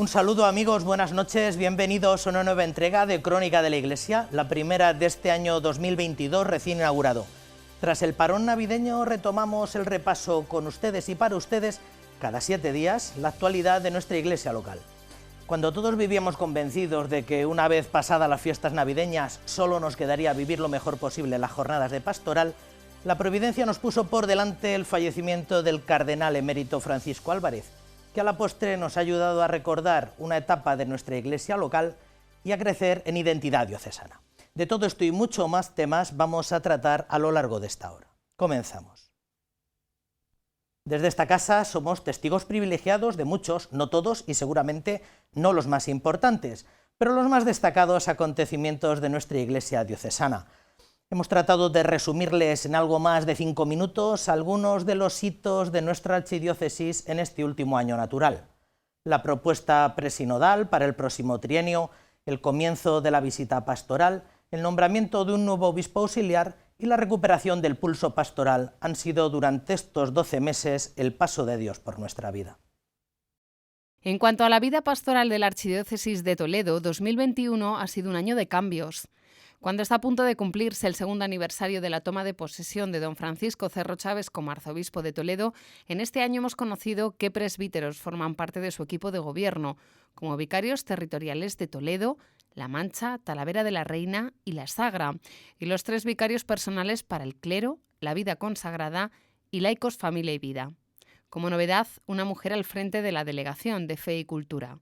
Un saludo amigos, buenas noches, bienvenidos a una nueva entrega de Crónica de la Iglesia, la primera de este año 2022 recién inaugurado. Tras el parón navideño retomamos el repaso con ustedes y para ustedes cada 7 días la actualidad de nuestra iglesia local. Cuando todos vivíamos convencidos de que una vez pasadas las fiestas navideñas solo nos quedaría vivir lo mejor posible las jornadas de pastoral, la providencia nos puso por delante el fallecimiento del cardenal emérito Francisco Álvarez, que a la postre nos ha ayudado a recordar una etapa de nuestra iglesia local y a crecer en identidad diocesana. De todo esto y mucho más temas vamos a tratar a lo largo de esta hora. Comenzamos. Desde esta casa somos testigos privilegiados de muchos, no todos y seguramente no los más importantes, pero los más destacados acontecimientos de nuestra iglesia diocesana. Hemos tratado de resumirles en algo más de 5 minutos algunos de los hitos de nuestra archidiócesis en este último año natural. La propuesta presinodal para el próximo trienio, el comienzo de la visita pastoral, el nombramiento de un nuevo obispo auxiliar y la recuperación del pulso pastoral han sido durante estos 12 meses el paso de Dios por nuestra vida. En cuanto a la vida pastoral de la Archidiócesis de Toledo, 2021 ha sido un año de cambios. Cuando está a punto de cumplirse el segundo aniversario de la toma de posesión de don Francisco Cerro Chávez como arzobispo de Toledo, en este año hemos conocido qué presbíteros forman parte de su equipo de gobierno, como vicarios territoriales de Toledo, La Mancha, Talavera de la Reina y La Sagra, y los 3 vicarios personales para el clero, la vida consagrada y laicos, familia y vida. Como novedad, una mujer al frente de la Delegación de Fe y Cultura.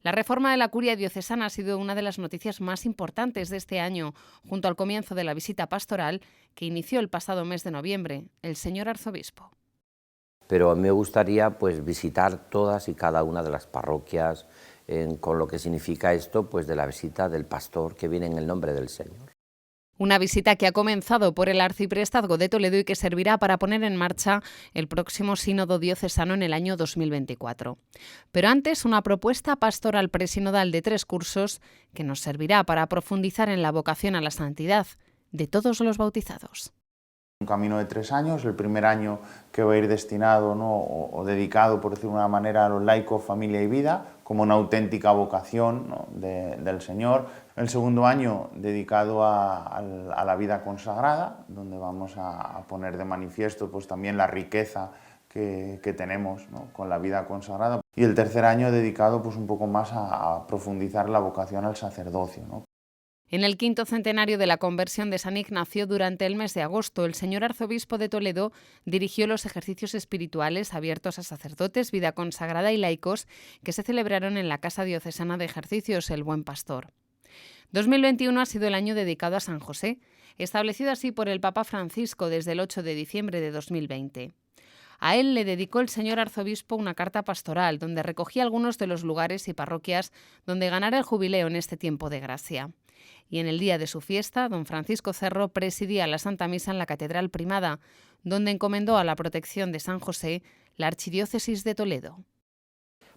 La reforma de la curia diocesana ha sido una de las noticias más importantes de este año, junto al comienzo de la visita pastoral que inició el pasado mes de noviembre, el señor arzobispo. Pero a mí me gustaría visitar todas y cada una de las parroquias, con lo que significa esto de la visita del pastor que viene en el nombre del Señor. Una visita que ha comenzado por el arciprestazgo de Toledo y que servirá para poner en marcha el próximo sínodo diocesano en el año 2024. Pero antes, una propuesta pastoral presinodal de 3 cursos que nos servirá para profundizar en la vocación a la santidad de todos los bautizados. Un camino de 3 años, el primer año que va a ir destinado o dedicado, por decirlo de una manera, a los laicos, familia y vida, como una auténtica vocación del Señor. El segundo año dedicado a la vida consagrada, donde vamos a poner de manifiesto también la riqueza que tenemos con la vida consagrada. Y el tercer año dedicado un poco más a profundizar la vocación al sacerdocio. En el 5º centenario de la conversión de San Ignacio, durante el mes de agosto, el señor arzobispo de Toledo dirigió los ejercicios espirituales abiertos a sacerdotes, vida consagrada y laicos que se celebraron en la Casa Diocesana de Ejercicios El Buen Pastor. 2021 ha sido el año dedicado a San José, establecido así por el Papa Francisco desde el 8 de diciembre de 2020. A él le dedicó el señor arzobispo una carta pastoral donde recogía algunos de los lugares y parroquias donde ganara el jubileo en este tiempo de gracia. Y en el día de su fiesta, don Francisco Cerro presidía la Santa Misa en la Catedral Primada, donde encomendó a la protección de San José la Archidiócesis de Toledo.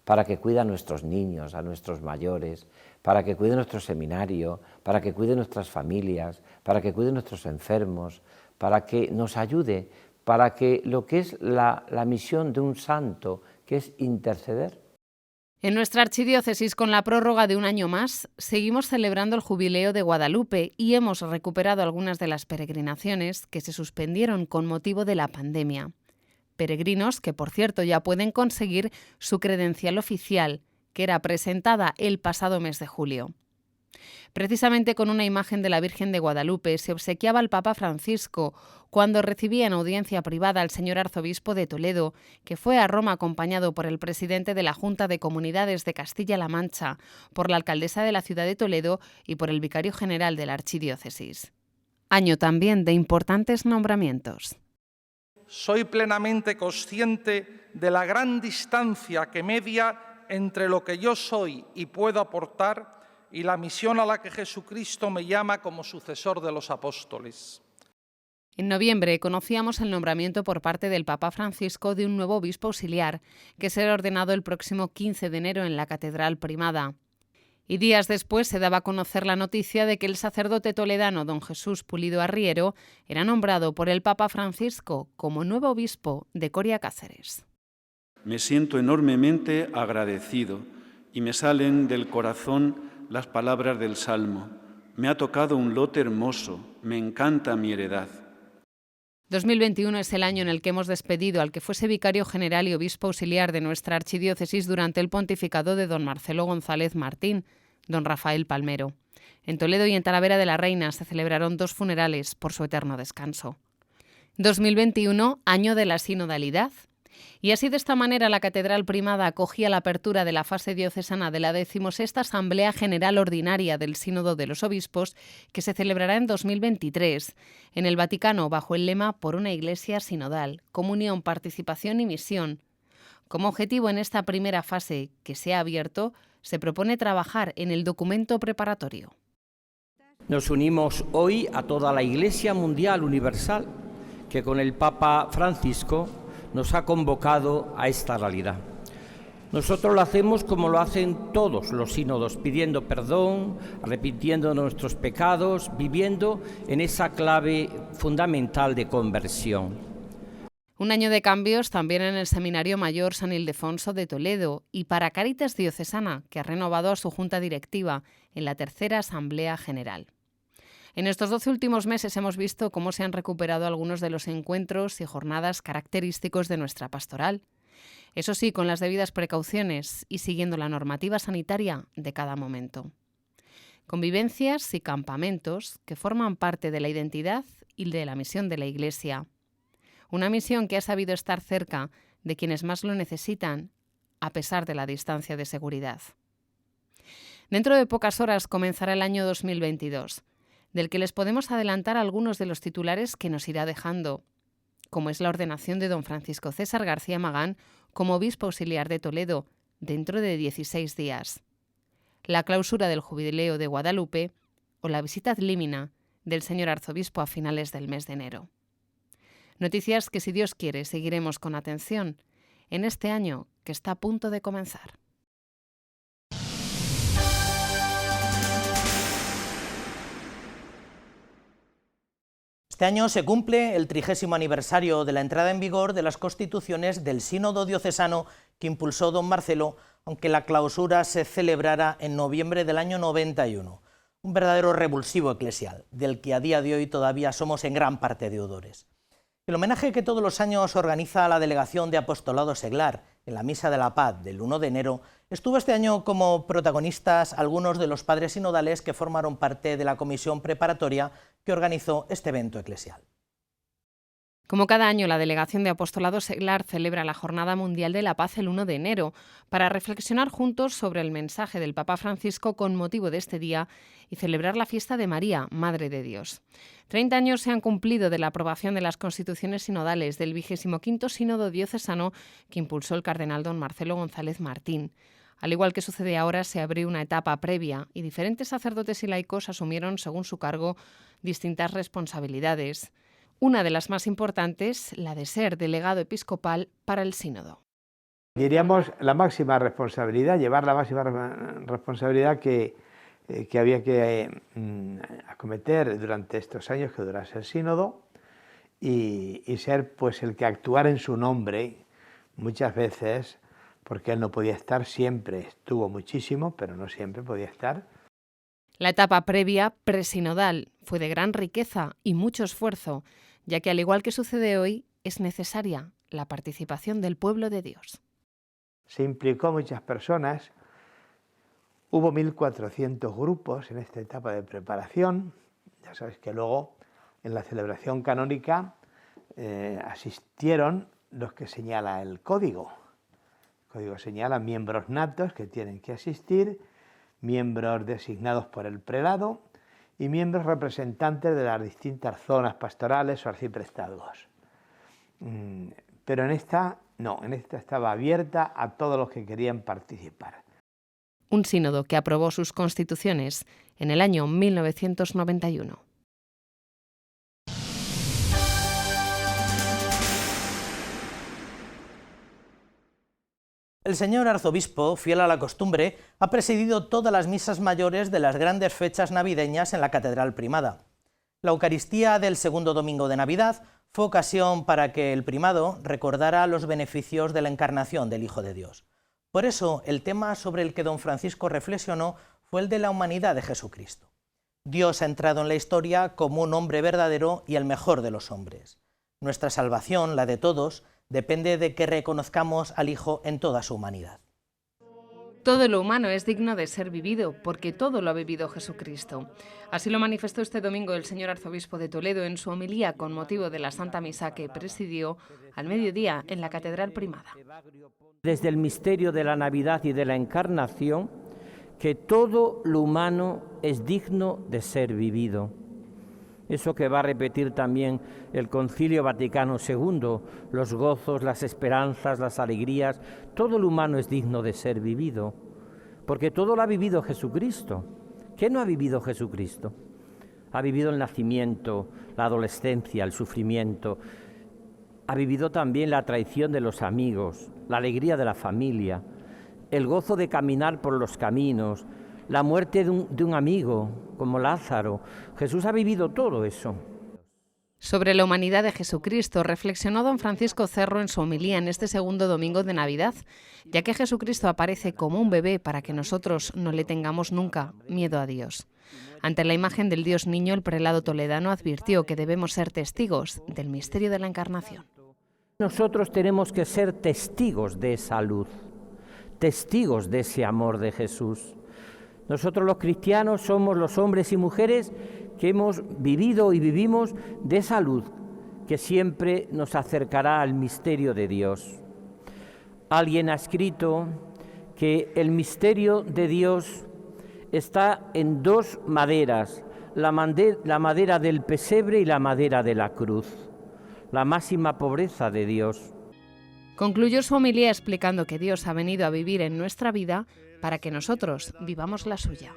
Para que cuide a nuestros niños, a nuestros mayores, para que cuide nuestro seminario, para que cuide nuestras familias, para que cuide nuestros enfermos, para que nos ayude, para que lo que es la misión de un santo, que es interceder. En nuestra archidiócesis, con la prórroga de un año más, seguimos celebrando el Jubileo de Guadalupe y hemos recuperado algunas de las peregrinaciones que se suspendieron con motivo de la pandemia. Peregrinos que, por cierto, ya pueden conseguir su credencial oficial, que era presentada el pasado mes de julio. Precisamente con una imagen de la Virgen de Guadalupe se obsequiaba al Papa Francisco cuando recibía en audiencia privada al señor arzobispo de Toledo, que fue a Roma acompañado por el presidente de la Junta de Comunidades de Castilla-La Mancha, por la alcaldesa de la ciudad de Toledo y por el vicario general de la archidiócesis. Año también de importantes nombramientos. Soy plenamente consciente de la gran distancia que media entre lo que yo soy y puedo aportar y la misión a la que Jesucristo me llama como sucesor de los apóstoles. En noviembre conocíamos el nombramiento por parte del Papa Francisco de un nuevo obispo auxiliar, que será ordenado el próximo 15 de enero en la Catedral Primada. Y días después se daba a conocer la noticia de que el sacerdote toledano don Jesús Pulido Arriero era nombrado por el Papa Francisco como nuevo obispo de Coria Cáceres. Me siento enormemente agradecido y me salen del corazón las palabras del Salmo. Me ha tocado un lote hermoso, me encanta mi heredad. 2021 es el año en el que hemos despedido al que fuese vicario general y obispo auxiliar de nuestra archidiócesis durante el pontificado de don Marcelo González Martín, don Rafael Palmero. En Toledo y en Talavera de la Reina se celebraron 2 funerales por su eterno descanso. 2021, año de la sinodalidad. Y así de esta manera la Catedral Primada acogía la apertura de la fase diocesana de la 16ª Asamblea General Ordinaria del Sínodo de los Obispos, que se celebrará en 2023, en el Vaticano bajo el lema Por una Iglesia sinodal, comunión, participación y misión. Como objetivo en esta primera fase que se ha abierto, se propone trabajar en el documento preparatorio. Nos unimos hoy a toda la Iglesia Mundial Universal, que con el Papa Francisco nos ha convocado a esta realidad. Nosotros lo hacemos como lo hacen todos los sínodos, pidiendo perdón, arrepintiendo nuestros pecados, viviendo en esa clave fundamental de conversión. Un año de cambios también en el Seminario Mayor San Ildefonso de Toledo y para Cáritas Diocesana, que ha renovado a su junta directiva en la 3ª Asamblea General. En estos 12 últimos meses hemos visto cómo se han recuperado algunos de los encuentros y jornadas característicos de nuestra pastoral. Eso sí, con las debidas precauciones y siguiendo la normativa sanitaria de cada momento. Convivencias y campamentos que forman parte de la identidad y de la misión de la Iglesia. Una misión que ha sabido estar cerca de quienes más lo necesitan, a pesar de la distancia de seguridad. Dentro de pocas horas comenzará el año 2022, del que les podemos adelantar algunos de los titulares que nos irá dejando, como es la ordenación de don Francisco César García Magán como obispo auxiliar de Toledo dentro de 16 días, la clausura del Jubileo de Guadalupe o la visita ad limina del señor arzobispo a finales del mes de enero. Noticias que, si Dios quiere, seguiremos con atención en este año que está a punto de comenzar. Este año se cumple el 30º aniversario de la entrada en vigor de las constituciones del Sínodo Diocesano que impulsó don Marcelo, aunque la clausura se celebrara en noviembre del año 91. Un verdadero revulsivo eclesial, del que a día de hoy todavía somos en gran parte deudores. El homenaje que todos los años organiza la Delegación de Apostolado Seglar en la Misa de la Paz del 1 de enero, estuvo este año como protagonistas algunos de los padres sinodales que formaron parte de la comisión preparatoria que organizó este evento eclesial. Como cada año, la Delegación de Apostolado Seglar celebra la Jornada Mundial de la Paz el 1 de enero para reflexionar juntos sobre el mensaje del Papa Francisco con motivo de este día y celebrar la fiesta de María, Madre de Dios. 30 años se han cumplido de la aprobación de las constituciones sinodales del 25º Sínodo Diocesano que impulsó el cardenal don Marcelo González Martín. Al igual que sucede ahora, se abrió una etapa previa y diferentes sacerdotes y laicos asumieron, según su cargo, distintas responsabilidades. Una de las más importantes, la de ser delegado episcopal para el sínodo. Diríamos la máxima responsabilidad, llevar la máxima responsabilidad que había que acometer durante estos años que durase el sínodo y ser pues el que actuara en su nombre muchas veces, porque él no podía estar siempre, estuvo muchísimo, pero no siempre podía estar. La etapa previa, presinodal, fue de gran riqueza y mucho esfuerzo, ya que al igual que sucede hoy, es necesaria la participación del pueblo de Dios. Se implicó muchas personas, hubo 1.400 grupos en esta etapa de preparación. Ya sabes que luego en la celebración canónica asistieron los que señala el código. El código señala miembros natos que tienen que asistir, miembros designados por el prelado y miembros representantes de las distintas zonas pastorales o arciprestazgos. Pero en esta no, en esta estaba abierta a todos los que querían participar. Un sínodo que aprobó sus constituciones en el año 1991. El señor arzobispo, fiel a la costumbre, ha presidido todas las misas mayores de las grandes fechas navideñas en la Catedral Primada. La Eucaristía del segundo domingo de Navidad fue ocasión para que el primado recordara los beneficios de la encarnación del Hijo de Dios. Por eso, el tema sobre el que don Francisco reflexionó fue el de la humanidad de Jesucristo. Dios ha entrado en la historia como un hombre verdadero y el mejor de los hombres. Nuestra salvación, la de todos, depende de que reconozcamos al Hijo en toda su humanidad. Todo lo humano es digno de ser vivido, porque todo lo ha vivido Jesucristo. Así lo manifestó este domingo el señor arzobispo de Toledo en su homilía con motivo de la Santa Misa que presidió al mediodía en la Catedral Primada. Desde el misterio de la Navidad y de la Encarnación, que todo lo humano es digno de ser vivido. Eso que va a repetir también el Concilio Vaticano II, los gozos, las esperanzas, las alegrías, todo lo humano es digno de ser vivido, porque todo lo ha vivido Jesucristo. ¿Qué no ha vivido Jesucristo? Ha vivido el nacimiento, la adolescencia, el sufrimiento, ha vivido también la traición de los amigos, la alegría de la familia, el gozo de caminar por los caminos, la muerte de un amigo, como Lázaro. Jesús ha vivido todo eso. Sobre la humanidad de Jesucristo reflexionó don Francisco Cerro en su homilía en este segundo domingo de Navidad, ya que Jesucristo aparece como un bebé para que nosotros no le tengamos nunca miedo a Dios. Ante la imagen del Dios niño, el prelado toledano advirtió que debemos ser testigos del misterio de la Encarnación. Nosotros tenemos que ser testigos de esa luz, testigos de ese amor de Jesús. Nosotros los cristianos somos los hombres y mujeres que hemos vivido y vivimos de esa luz que siempre nos acercará al misterio de Dios. Alguien ha escrito que el misterio de Dios está en dos maderas, la madera del pesebre y la madera de la cruz, la máxima pobreza de Dios. Concluyó su homilía explicando que Dios ha venido a vivir en nuestra vida para que nosotros vivamos la suya.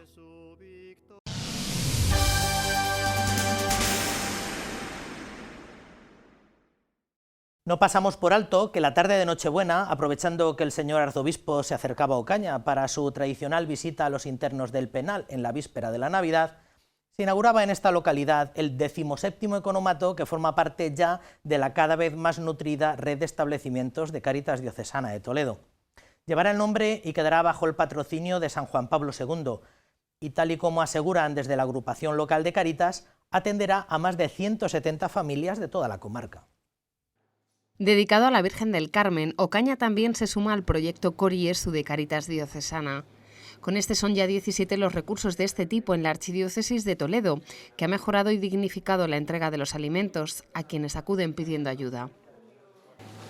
No pasamos por alto que la tarde de Nochebuena, aprovechando que el señor arzobispo se acercaba a Ocaña para su tradicional visita a los internos del penal en la víspera de la Navidad, se inauguraba en esta localidad el 17º economato que forma parte ya de la cada vez más nutrida red de establecimientos de Cáritas Diocesana de Toledo. Llevará el nombre y quedará bajo el patrocinio de San Juan Pablo II y, tal y como aseguran desde la agrupación local de Cáritas, atenderá a más de 170 familias de toda la comarca. Dedicado a la Virgen del Carmen, Ocaña también se suma al proyecto Cor Jesu de Cáritas Diocesana. Con este son ya 17 los recursos de este tipo en la Archidiócesis de Toledo, que ha mejorado y dignificado la entrega de los alimentos a quienes acuden pidiendo ayuda.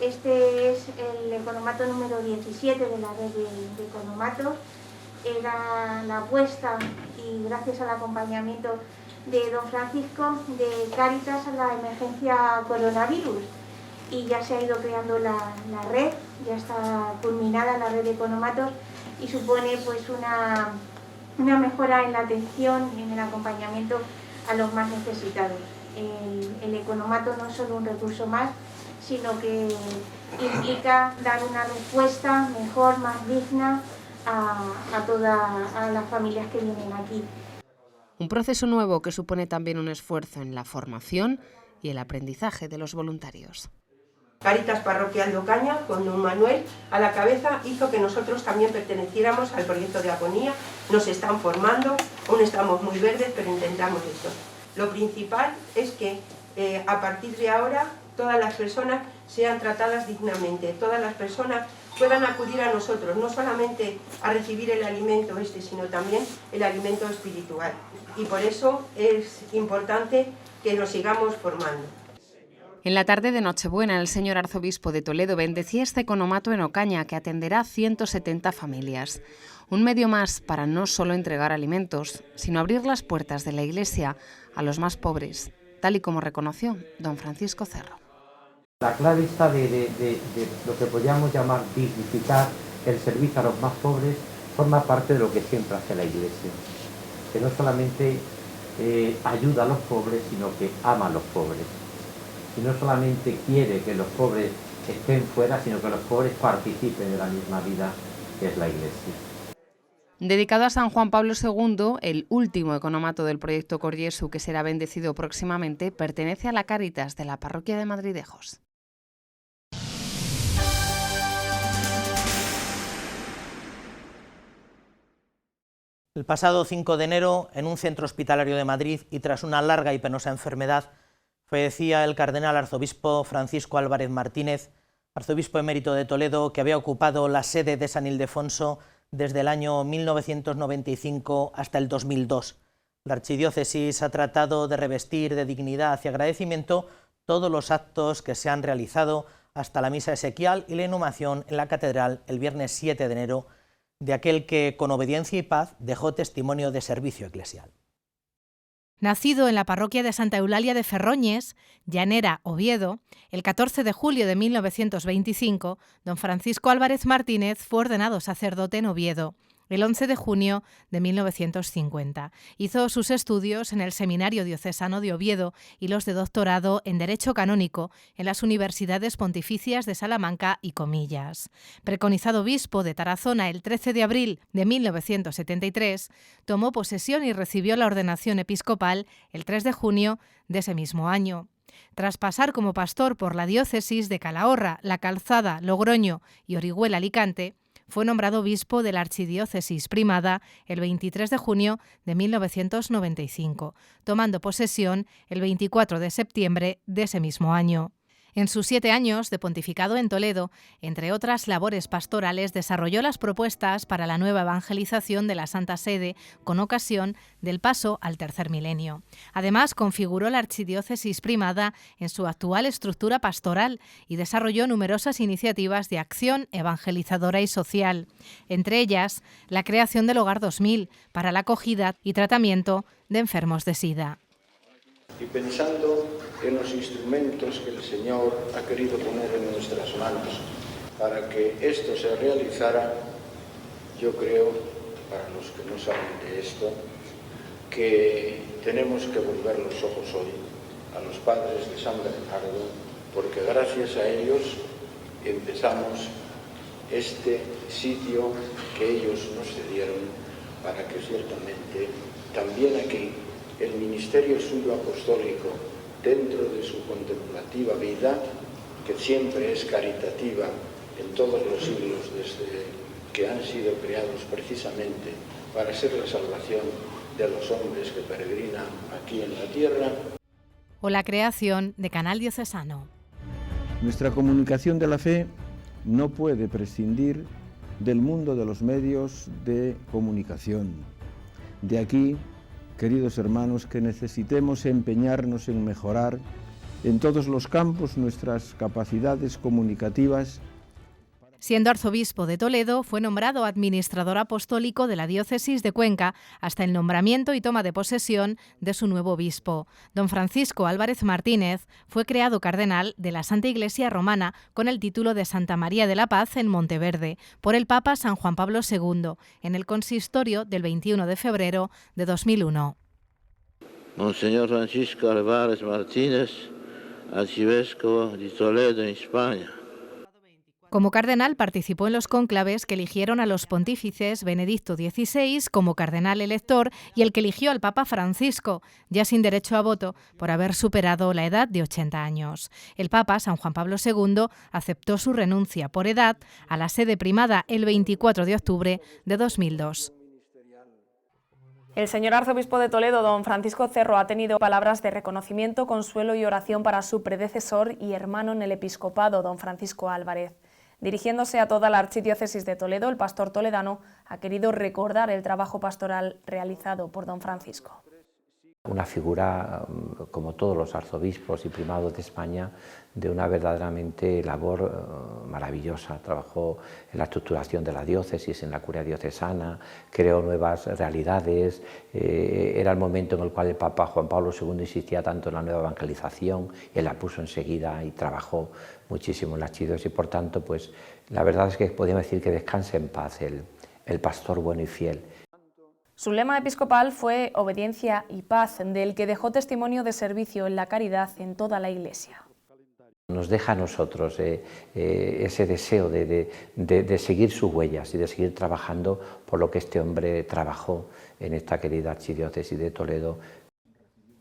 Este es el economato número 17 de la red de economatos. Era la apuesta, y gracias al acompañamiento de don Francisco, de Cáritas a la emergencia coronavirus. Y ya se ha ido creando la red, ya está culminada la red de economatos y supone pues una mejora en la atención y en el acompañamiento a los más necesitados. El economato no es solo un recurso más, sino que implica dar una respuesta mejor, más digna a todas las familias que vienen aquí. Un proceso nuevo que supone también un esfuerzo en la formación y el aprendizaje de los voluntarios. Cáritas Parroquial de Ocaña, con don Manuel a la cabeza, hizo que nosotros también perteneciéramos al proyecto de agonía. Nos están formando, aún estamos muy verdes, pero intentamos esto. Lo principal es que a partir de ahora todas las personas sean tratadas dignamente, todas las personas puedan acudir a nosotros, no solamente a recibir el alimento sino también el alimento espiritual. Y por eso es importante que nos sigamos formando. En la tarde de Nochebuena, el señor arzobispo de Toledo bendecía este economato en Ocaña, que atenderá a 170 familias. Un medio más para no solo entregar alimentos, sino abrir las puertas de la Iglesia a los más pobres, tal y como reconoció don Francisco Cerro. La clave está de lo que podríamos llamar dignificar el servicio a los más pobres, forma parte de lo que siempre hace la Iglesia, que no solamente ayuda a los pobres, sino que ama a los pobres. Y no solamente quiere que los pobres estén fuera, sino que los pobres participen de la misma vida que es la Iglesia. Dedicado a San Juan Pablo II, el último economato del proyecto Cor Jesu, que será bendecido próximamente, pertenece a la Cáritas de la parroquia de Madridejos. El pasado 5 de enero, en un centro hospitalario de Madrid y tras una larga y penosa enfermedad, fallecía el cardenal arzobispo Francisco Álvarez Martínez, arzobispo emérito de Toledo, que había ocupado la sede de San Ildefonso desde el año 1995 hasta el 2002. La archidiócesis ha tratado de revestir de dignidad y agradecimiento todos los actos que se han realizado hasta la misa exequial y la inhumación en la catedral el viernes 7 de enero de aquel que, con obediencia y paz, dejó testimonio de servicio eclesial. Nacido en la parroquia de Santa Eulalia de Ferroñes, Llanera, Oviedo, el 14 de julio de 1925, don Francisco Álvarez Martínez fue ordenado sacerdote en Oviedo. El 11 de junio de 1950. Hizo sus estudios en el Seminario Diocesano de Oviedo y los de doctorado en Derecho Canónico en las Universidades Pontificias de Salamanca y Comillas. Preconizado obispo de Tarazona el 13 de abril de 1973, tomó posesión y recibió la ordenación episcopal el 3 de junio de ese mismo año. Tras pasar como pastor por la diócesis de Calahorra, La Calzada, Logroño y Orihuela, Alicante, fue nombrado obispo de la archidiócesis primada el 23 de junio de 1995, tomando posesión el 24 de septiembre de ese mismo año. En sus 7 años de pontificado en Toledo, entre otras labores pastorales, desarrolló las propuestas para la nueva evangelización de la Santa Sede con ocasión del paso al tercer milenio. Además, configuró la archidiócesis primada en su actual estructura pastoral y desarrolló numerosas iniciativas de acción evangelizadora y social, entre ellas la creación del Hogar 2000 para la acogida y tratamiento de enfermos de SIDA. Y pensando en los instrumentos que el Señor ha querido poner en nuestras manos para que esto se realizara, yo creo, para los que no saben de esto, que tenemos que volver los ojos hoy a los padres de San Bernardo, porque gracias a ellos empezamos este sitio que ellos nos cedieron para que ciertamente también aquí el ministerio suyo apostólico, dentro de su contemplativa vida, que siempre es caritativa en todos los siglos desde que han sido creados precisamente para ser la salvación de los hombres que peregrinan aquí en la tierra. O la creación de Canal Diocesano. Nuestra comunicación de la fe no puede prescindir del mundo de los medios de comunicación. De aquí, queridos hermanos, que necesitemos empeñarnos en mejorar en todos los campos nuestras capacidades comunicativas. Siendo arzobispo de Toledo, fue nombrado administrador apostólico de la diócesis de Cuenca hasta el nombramiento y toma de posesión de su nuevo obispo. Don Francisco Álvarez Martínez fue creado cardenal de la Santa Iglesia Romana con el título de Santa María de la Paz en Monteverde por el Papa San Juan Pablo II en el consistorio del 21 de febrero de 2001. Monseñor Francisco Álvarez Martínez, arcivescovo de Toledo, en España. Como cardenal participó en los cónclaves que eligieron a los pontífices Benedicto XVI como cardenal elector y el que eligió al Papa Francisco, ya sin derecho a voto, por haber superado la edad de 80 años. El Papa, San Juan Pablo II, aceptó su renuncia por edad a la sede primada el 24 de octubre de 2002. El señor arzobispo de Toledo, don Francisco Cerro, ha tenido palabras de reconocimiento, consuelo y oración para su predecesor y hermano en el episcopado, don Francisco Álvarez. Dirigiéndose a toda la archidiócesis de Toledo, el pastor toledano ha querido recordar el trabajo pastoral realizado por don Francisco. Una figura, como todos los arzobispos y primados de España, de una verdaderamente labor maravillosa. Trabajó en la estructuración de la diócesis, en la curia diocesana, creó nuevas realidades. Era el momento en el cual el Papa Juan Pablo II insistía tanto en la nueva evangelización, él la puso enseguida y trabajó muchísimo en la archidiócesis y por tanto, pues la verdad es que podemos decir que descanse en paz el pastor bueno y fiel. Su lema episcopal fue obediencia y paz, del que dejó testimonio de servicio en la caridad en toda la Iglesia. Nos deja a nosotros ese deseo de seguir sus huellas y de seguir trabajando por lo que este hombre trabajó en esta querida archidiócesis de Toledo.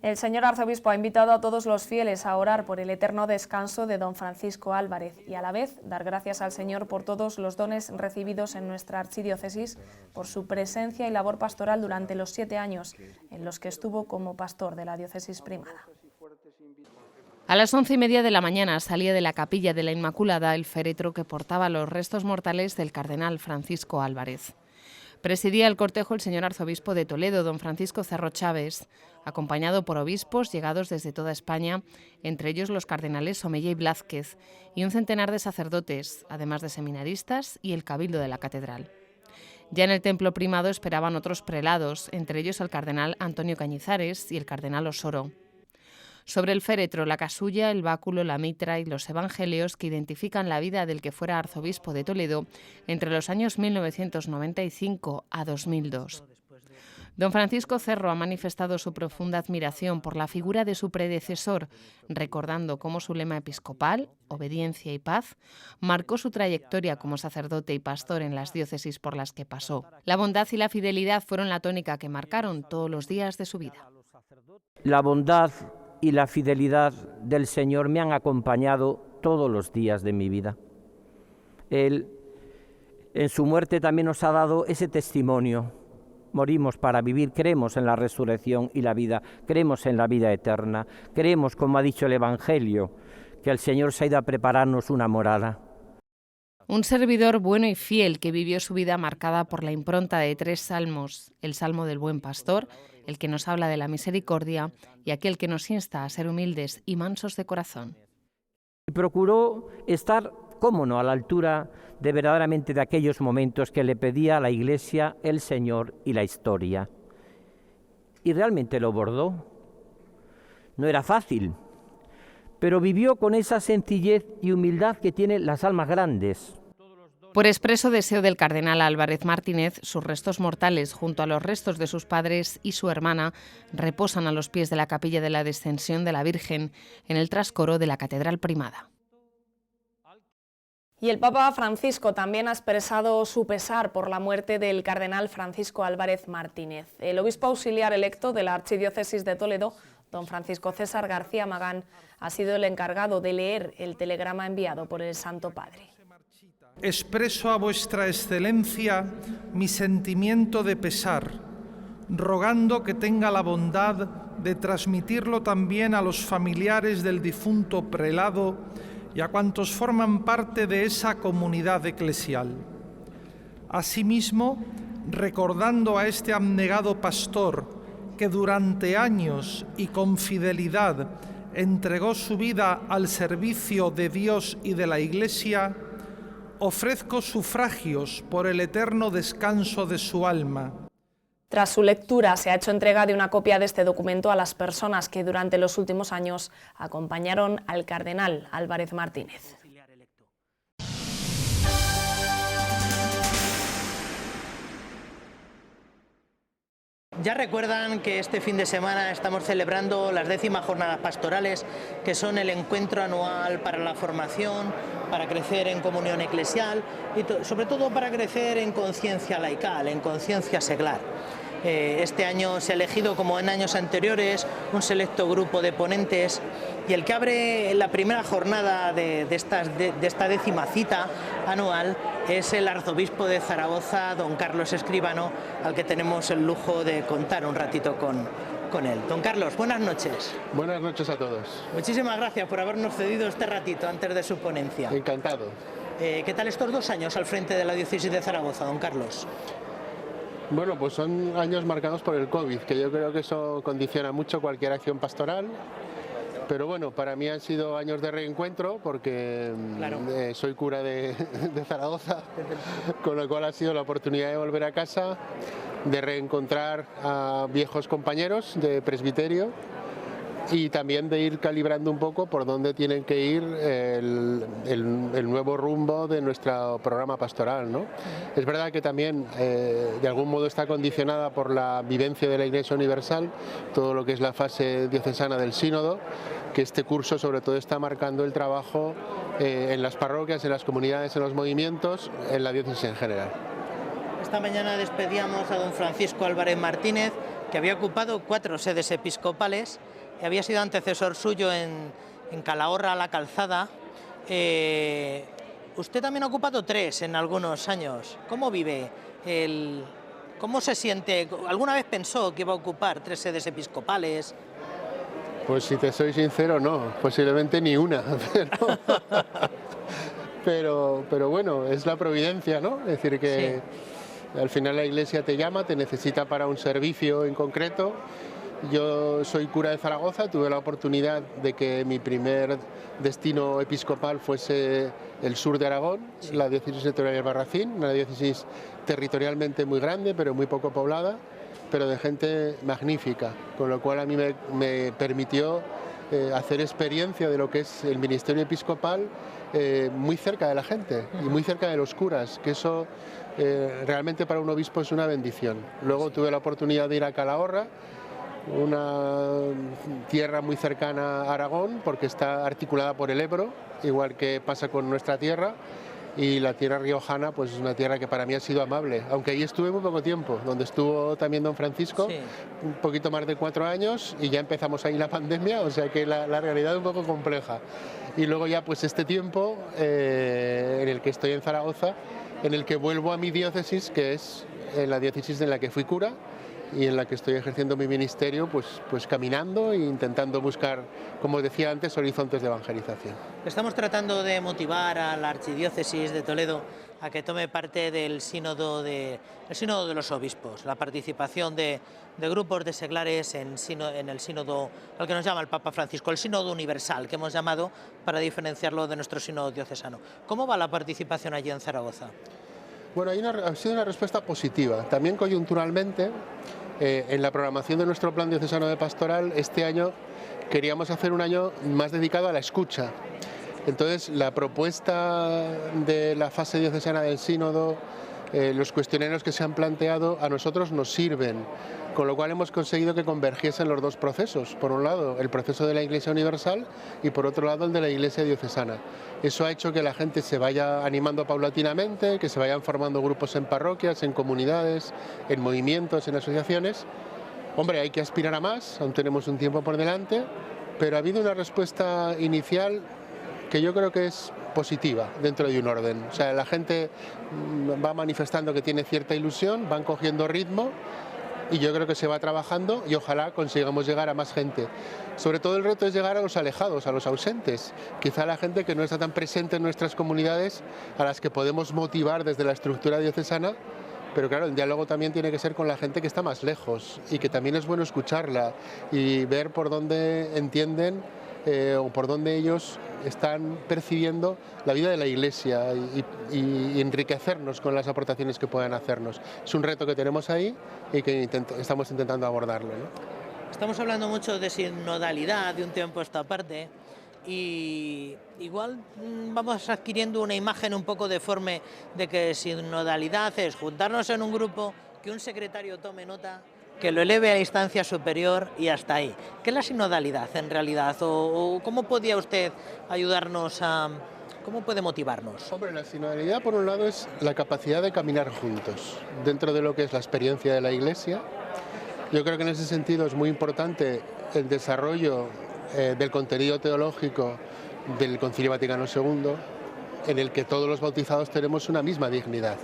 El señor arzobispo ha invitado a todos los fieles a orar por el eterno descanso de don Francisco Álvarez y a la vez dar gracias al Señor por todos los dones recibidos en nuestra archidiócesis, por su presencia y labor pastoral durante los 7 años en los que estuvo como pastor de la diócesis primada. A las 11:30 de la mañana salía de la Capilla de la Inmaculada el féretro que portaba los restos mortales del cardenal Francisco Álvarez. Presidía el cortejo el señor arzobispo de Toledo, don Francisco Cerro Chávez, acompañado por obispos llegados desde toda España, entre ellos los cardenales Somella y Blázquez, y un centenar de sacerdotes, además de seminaristas y el cabildo de la catedral. Ya en el templo primado esperaban otros prelados, entre ellos el cardenal Antonio Cañizares y el cardenal Osoro. Sobre el féretro, la casulla, el báculo, la mitra y los evangelios que identifican la vida del que fuera arzobispo de Toledo entre los años 1995 a 2002. Don Francisco Cerro ha manifestado su profunda admiración por la figura de su predecesor, recordando cómo su lema episcopal, obediencia y paz, marcó su trayectoria como sacerdote y pastor en las diócesis por las que pasó. La bondad y la fidelidad fueron la tónica que marcaron todos los días de su vida. La bondad y la fidelidad del Señor me han acompañado todos los días de mi vida. Él, en su muerte, también nos ha dado ese testimonio. Morimos para vivir, creemos en la resurrección y la vida, creemos en la vida eterna, creemos, como ha dicho el Evangelio, que el Señor se ha ido a prepararnos una morada. Un servidor bueno y fiel que vivió su vida marcada por la impronta de 3 salmos, el Salmo del Buen Pastor, el que nos habla de la misericordia y aquel que nos insta a ser humildes y mansos de corazón. Y procuró estar, cómo no, a la altura de verdaderamente de aquellos momentos que le pedía a la Iglesia el Señor y la historia. Y realmente lo bordó. No era fácil, pero vivió con esa sencillez y humildad que tienen las almas grandes. Por expreso deseo del cardenal Álvarez Martínez, sus restos mortales, junto a los restos de sus padres y su hermana, reposan a los pies de la Capilla de la Descensión de la Virgen, en el trascoro de la Catedral Primada. Y el Papa Francisco también ha expresado su pesar por la muerte del cardenal Francisco Álvarez Martínez. El obispo auxiliar electo de la Archidiócesis de Toledo, don Francisco César García Magán, ha sido el encargado de leer el telegrama enviado por el Santo Padre. Expreso a vuestra excelencia mi sentimiento de pesar, rogando que tenga la bondad de transmitirlo también a los familiares del difunto prelado y a cuantos forman parte de esa comunidad eclesial. Asimismo, recordando a este abnegado pastor que durante años y con fidelidad entregó su vida al servicio de Dios y de la Iglesia, ofrezco sufragios por el eterno descanso de su alma. Tras su lectura, se ha hecho entrega de una copia de este documento a las personas que durante los últimos años acompañaron al cardenal Álvarez Martínez. Ya recuerdan que este fin de semana estamos celebrando las 10º jornadas pastorales, que son el encuentro anual para la formación, para crecer en comunión eclesial y sobre todo para crecer en conciencia laical, en conciencia seglar. Este año se ha elegido, como en años anteriores, un selecto grupo de ponentes, y el que abre la primera jornada de esta 10ª cita anual es el arzobispo de Zaragoza, don Carlos Escribano, al que tenemos el lujo de contar un ratito con él. Don Carlos, buenas noches. Buenas noches a todos. Muchísimas gracias por habernos cedido este ratito antes de su ponencia. Encantado. ¿Qué tal estos 2 años al frente de la diócesis de Zaragoza, don Carlos? Bueno, pues son años marcados por el COVID, que yo creo que eso condiciona mucho cualquier acción pastoral. Pero bueno, para mí han sido años de reencuentro porque claro, soy cura de Zaragoza, con lo cual ha sido la oportunidad de volver a casa, de reencontrar a viejos compañeros de presbiterio y también de ir calibrando un poco por dónde tienen que ir el nuevo rumbo de nuestro programa pastoral, ¿no? Es verdad que también de algún modo está condicionada por la vivencia de la Iglesia Universal, todo lo que es la fase diocesana del sínodo, que este curso sobre todo está marcando el trabajo en las parroquias, en las comunidades, en los movimientos, en la diócesis en general. Esta mañana despedíamos a don Francisco Álvarez Martínez, que había ocupado 4 sedes episcopales, y había sido antecesor suyo en Calahorra la Calzada. Usted también ha ocupado 3 en algunos años. ¿Cómo vive? ¿Cómo se siente? ¿Alguna vez pensó que iba a ocupar 3 sedes episcopales? Pues si te soy sincero, no, posiblemente ni una, pero bueno, es la providencia, ¿no? Es decir, que al final la Iglesia te llama, te necesita para un servicio en concreto. Yo soy cura de Zaragoza, tuve la oportunidad de que mi primer destino episcopal fuese el sur de Aragón, la diócesis de Teruel y Albarracín, una diócesis territorialmente muy grande, pero muy poco poblada, pero de gente magnífica, con lo cual a mí me permitió hacer experiencia de lo que es el ministerio episcopal muy cerca de la gente y muy cerca de los curas, que eso realmente para un obispo es una bendición. Luego tuve la oportunidad de ir a Calahorra, una tierra muy cercana a Aragón, porque está articulada por el Ebro, igual que pasa con nuestra tierra, y la tierra riojana pues es una tierra que para mí ha sido amable, aunque ahí estuve muy poco tiempo, donde estuvo también don Francisco, un poquito más de 4 años, y ya empezamos ahí la pandemia, o sea que la realidad es un poco compleja. Y luego ya pues este tiempo en el que estoy en Zaragoza, en el que vuelvo a mi diócesis, que es la diócesis en la que fui cura, y en la que estoy ejerciendo mi ministerio pues caminando e intentando buscar, como decía antes, horizontes de evangelización. Estamos tratando de motivar a la Archidiócesis de Toledo a que tome parte del sínodo de los obispos, la participación de grupos de seglares en el sínodo al que nos llama el Papa Francisco, el sínodo universal que hemos llamado para diferenciarlo de nuestro sínodo diocesano. ¿Cómo va la participación allí en Zaragoza? Bueno, ha sido una respuesta positiva. También coyunturalmente, en la programación de nuestro plan diocesano de pastoral, este año queríamos hacer un año más dedicado a la escucha. Entonces, la propuesta de la fase diocesana del sínodo, los cuestionarios que se han planteado, a nosotros nos sirven, con lo cual hemos conseguido que convergiesen los dos procesos. Por un lado, el proceso de la Iglesia universal y por otro lado, el de la Iglesia diocesana. Eso ha hecho que la gente se vaya animando paulatinamente, que se vayan formando grupos en parroquias, en comunidades, en movimientos, en asociaciones. Hombre, hay que aspirar a más, aún tenemos un tiempo por delante, pero ha habido una respuesta inicial que yo creo que es positiva dentro de un orden. O sea, la gente va manifestando que tiene cierta ilusión, van cogiendo ritmo, y yo creo que se va trabajando y ojalá consigamos llegar a más gente. Sobre todo el reto es llegar a los alejados, a los ausentes, quizá a la gente que no está tan presente en nuestras comunidades, a las que podemos motivar desde la estructura diocesana, pero claro, el diálogo también tiene que ser con la gente que está más lejos y que también es bueno escucharla y ver por dónde entienden o por dónde ellos están percibiendo la vida de la Iglesia y enriquecernos con las aportaciones que puedan hacernos. Es un reto que tenemos ahí y que estamos intentando abordarlo, ¿no? Estamos hablando mucho de sinodalidad de un tiempo a esta parte y igual vamos adquiriendo una imagen un poco deforme de que sinodalidad es juntarnos en un grupo, que un secretario tome nota, que lo eleve a la instancia superior y hasta ahí. ¿Qué es la sinodalidad en realidad? ¿O cómo podría usted ayudarnos cómo puede motivarnos? Hombre, la sinodalidad por un lado es la capacidad de caminar juntos dentro de lo que es la experiencia de la Iglesia. Yo creo que en ese sentido es muy importante el desarrollo del contenido teológico del Concilio Vaticano II, en el que todos los bautizados tenemos una misma dignidad.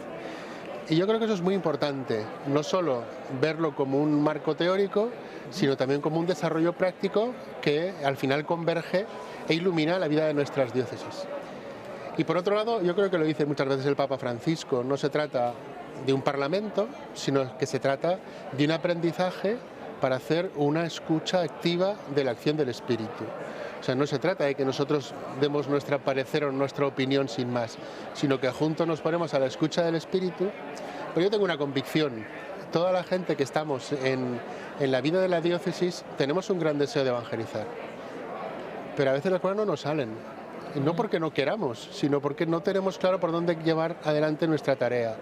Y yo creo que eso es muy importante, no solo verlo como un marco teórico, sino también como un desarrollo práctico que al final converge e ilumina la vida de nuestras diócesis. Y por otro lado, yo creo que lo dice muchas veces el Papa Francisco, no se trata de un parlamento, sino que se trata de un aprendizaje para hacer una escucha activa de la acción del Espíritu. O sea, no se trata de que nosotros demos nuestro parecer o nuestra opinión sin más, sino que juntos nos ponemos a la escucha del Espíritu. Pero yo tengo una convicción, toda la gente que estamos en la vida de la diócesis tenemos un gran deseo de evangelizar, pero a veces las cosas no nos salen, y no porque no queramos, sino porque no tenemos claro por dónde llevar adelante nuestra tarea.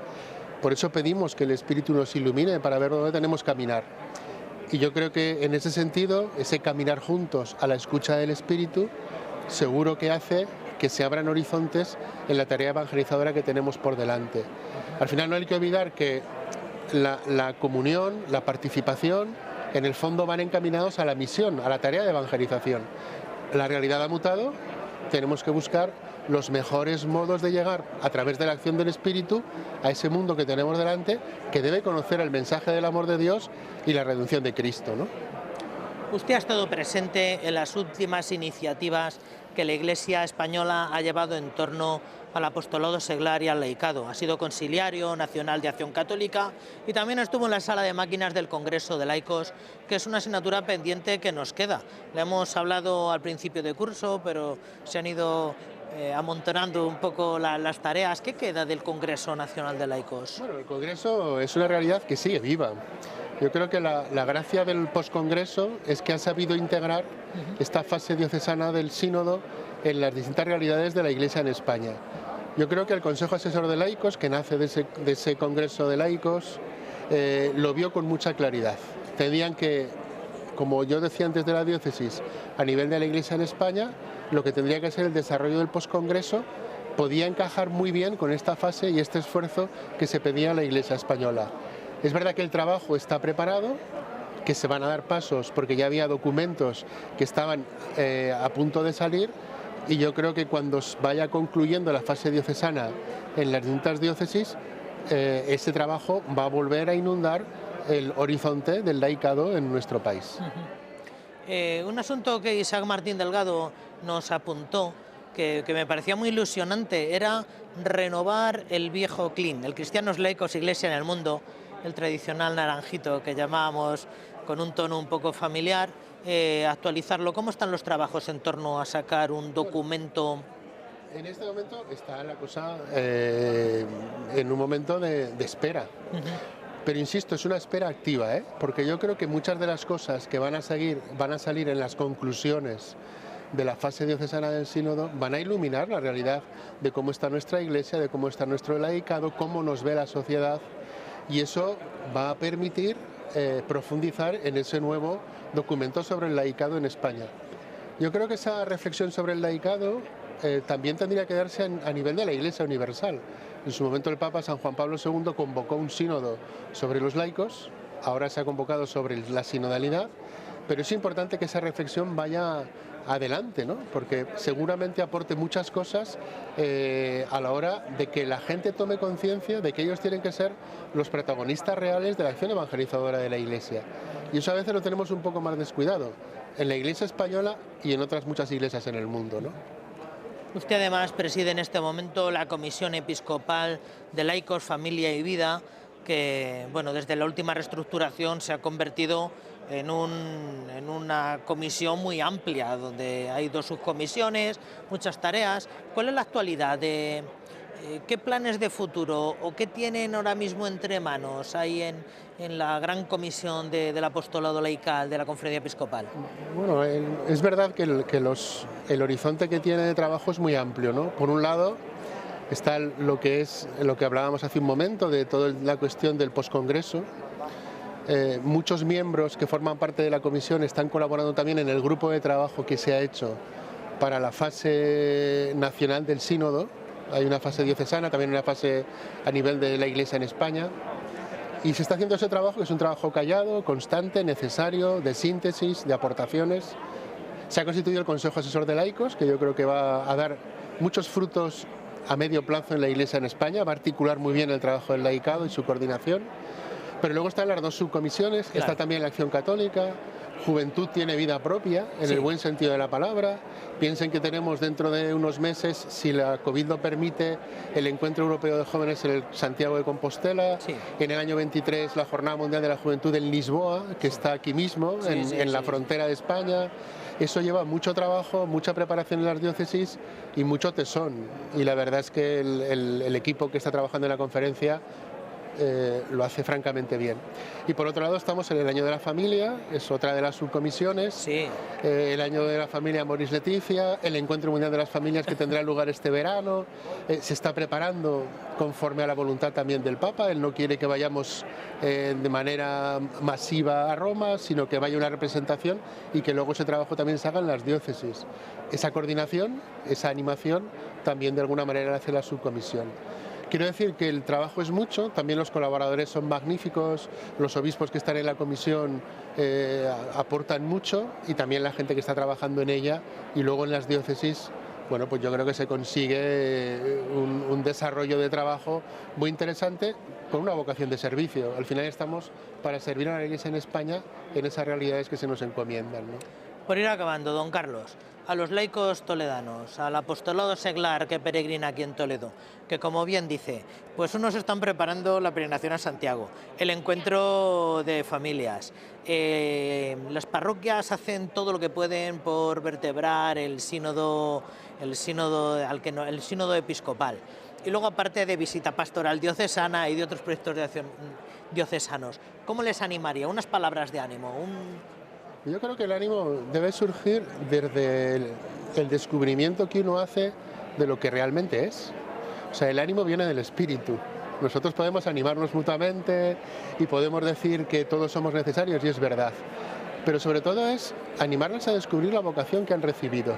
Por eso pedimos que el Espíritu nos ilumine para ver dónde tenemos que caminar. Y yo creo que en ese sentido, ese caminar juntos a la escucha del Espíritu, seguro que hace que se abran horizontes en la tarea evangelizadora que tenemos por delante. Al final no hay que olvidar que la comunión, la participación, en el fondo van encaminados a la misión, a la tarea de evangelización. La realidad ha mutado, tenemos que buscar los mejores modos de llegar a través de la acción del Espíritu a ese mundo que tenemos delante, que debe conocer el mensaje del amor de Dios y la redención de Cristo, ¿no? Usted ha estado presente en las últimas iniciativas que la Iglesia española ha llevado en torno al apostolado seglar y al laicado. Ha sido consiliario nacional de Acción Católica y también estuvo en la sala de máquinas del Congreso de Laicos, que es una asignatura pendiente que nos queda. Le hemos hablado al principio de curso, pero se han ido amontonando un poco las tareas. ¿Qué queda del Congreso Nacional de Laicos? Bueno, el Congreso es una realidad que sigue viva. Yo creo que la gracia del poscongreso es que ha sabido integrar esta fase diocesana del sínodo en las distintas realidades de la Iglesia en España. Yo creo que el Consejo Asesor de Laicos, que nace de ese Congreso de Laicos, lo vio con mucha claridad. Tenían que, como yo decía antes de la diócesis, a nivel de la Iglesia en España, lo que tendría que ser el desarrollo del poscongreso podía encajar muy bien con esta fase y este esfuerzo que se pedía a la Iglesia española. Es verdad que el trabajo está preparado, que se van a dar pasos porque ya había documentos que estaban a punto de salir, y yo creo que cuando vaya concluyendo la fase diocesana en las distintas diócesis, ese trabajo va a volver a inundar el horizonte del laicado en nuestro país. Un asunto que Isaac Martín Delgado nos apuntó, que me parecía muy ilusionante, era renovar el viejo CLIN, el Cristianos Laicos Iglesia en el Mundo, el tradicional naranjito que llamábamos con un tono un poco familiar, actualizarlo. ¿Cómo están los trabajos en torno a sacar un documento? En este momento está la cosa en un momento de espera. Pero insisto, es una espera activa, porque yo creo que muchas de las cosas que van a salir en las conclusiones de la fase diocesana del sínodo van a iluminar la realidad de cómo está nuestra Iglesia, de cómo está nuestro laicado, cómo nos ve la sociedad, y eso va a permitir profundizar en ese nuevo documento sobre el laicado en España. Yo creo que esa reflexión sobre el laicado también tendría que darse a nivel de la Iglesia universal. En su momento el Papa San Juan Pablo II convocó un sínodo sobre los laicos, ahora se ha convocado sobre la sinodalidad, pero es importante que esa reflexión vaya adelante, ¿no? Porque seguramente aporte muchas cosas a la hora de que la gente tome conciencia de que ellos tienen que ser los protagonistas reales de la acción evangelizadora de la Iglesia. Y eso a veces lo tenemos un poco más descuidado, en la Iglesia española y en otras muchas iglesias en el mundo, ¿no? Usted además preside en este momento la Comisión Episcopal de Laicos, Familia y Vida, que bueno, desde la última reestructuración se ha convertido en una comisión muy amplia, donde hay 2 subcomisiones, muchas tareas. ¿Cuál es la actualidad de qué planes de futuro o qué tienen ahora mismo entre manos ahí en la gran comisión del apostolado laical de la Conferencia Episcopal? Bueno, es verdad que el horizonte que tiene de trabajo es muy amplio, ¿no? Por un lado está lo que hablábamos hace un momento de toda la cuestión del poscongreso. Muchos miembros que forman parte de la comisión están colaborando también en el grupo de trabajo que se ha hecho para la fase nacional del sínodo. Hay una fase diocesana, también una fase a nivel de la Iglesia en España. Y se está haciendo ese trabajo, que es un trabajo callado, constante, necesario, de síntesis, de aportaciones. Se ha constituido el Consejo Asesor de Laicos, que yo creo que va a dar muchos frutos a medio plazo en la Iglesia en España, va a articular muy bien el trabajo del laicado y su coordinación. Pero luego están las 2 subcomisiones, claro. Está también la Acción Católica, Juventud tiene vida propia, en el buen sentido de la palabra. Piensen que tenemos dentro de unos meses, si la COVID lo permite, el Encuentro Europeo de Jóvenes en el Santiago de Compostela. En el año 23 la Jornada Mundial de la Juventud en Lisboa, que está aquí mismo, en la frontera de España. Eso lleva mucho trabajo, mucha preparación en las diócesis y mucho tesón. Y la verdad es que el equipo que está trabajando en la conferencia lo hace francamente bien. Y por otro lado estamos en el Año de la Familia, es otra de las subcomisiones, el Año de la Familia Moris Leticia, el Encuentro Mundial de las Familias que tendrá lugar este verano, se está preparando conforme a la voluntad también del Papa. Él no quiere que vayamos de manera masiva a Roma, sino que vaya una representación y que luego ese trabajo también se haga en las diócesis. Esa coordinación, esa animación, también de alguna manera la hace la subcomisión. Quiero decir que el trabajo es mucho, también los colaboradores son magníficos, los obispos que están en la comisión aportan mucho y también la gente que está trabajando en ella, y luego en las diócesis, bueno, pues yo creo que se consigue un desarrollo de trabajo muy interesante con una vocación de servicio. Al final estamos para servir a la Iglesia en España en esas realidades que se nos encomiendan, ¿no? Por ir acabando, don Carlos, a los laicos toledanos, al apostolado seglar que peregrina aquí en Toledo, que como bien dice, pues unos están preparando la peregrinación a Santiago, el encuentro de familias, las parroquias hacen todo lo que pueden por vertebrar el sínodo episcopal. Y luego, aparte de visita pastoral diocesana y de otros proyectos diocesanos, ¿cómo les animaría? Unas palabras de ánimo. Yo creo que el ánimo debe surgir desde el descubrimiento que uno hace de lo que realmente es. O sea, el ánimo viene del espíritu. Nosotros podemos animarnos mutuamente y podemos decir que todos somos necesarios, y es verdad. Pero sobre todo es animarnos a descubrir la vocación que han recibido,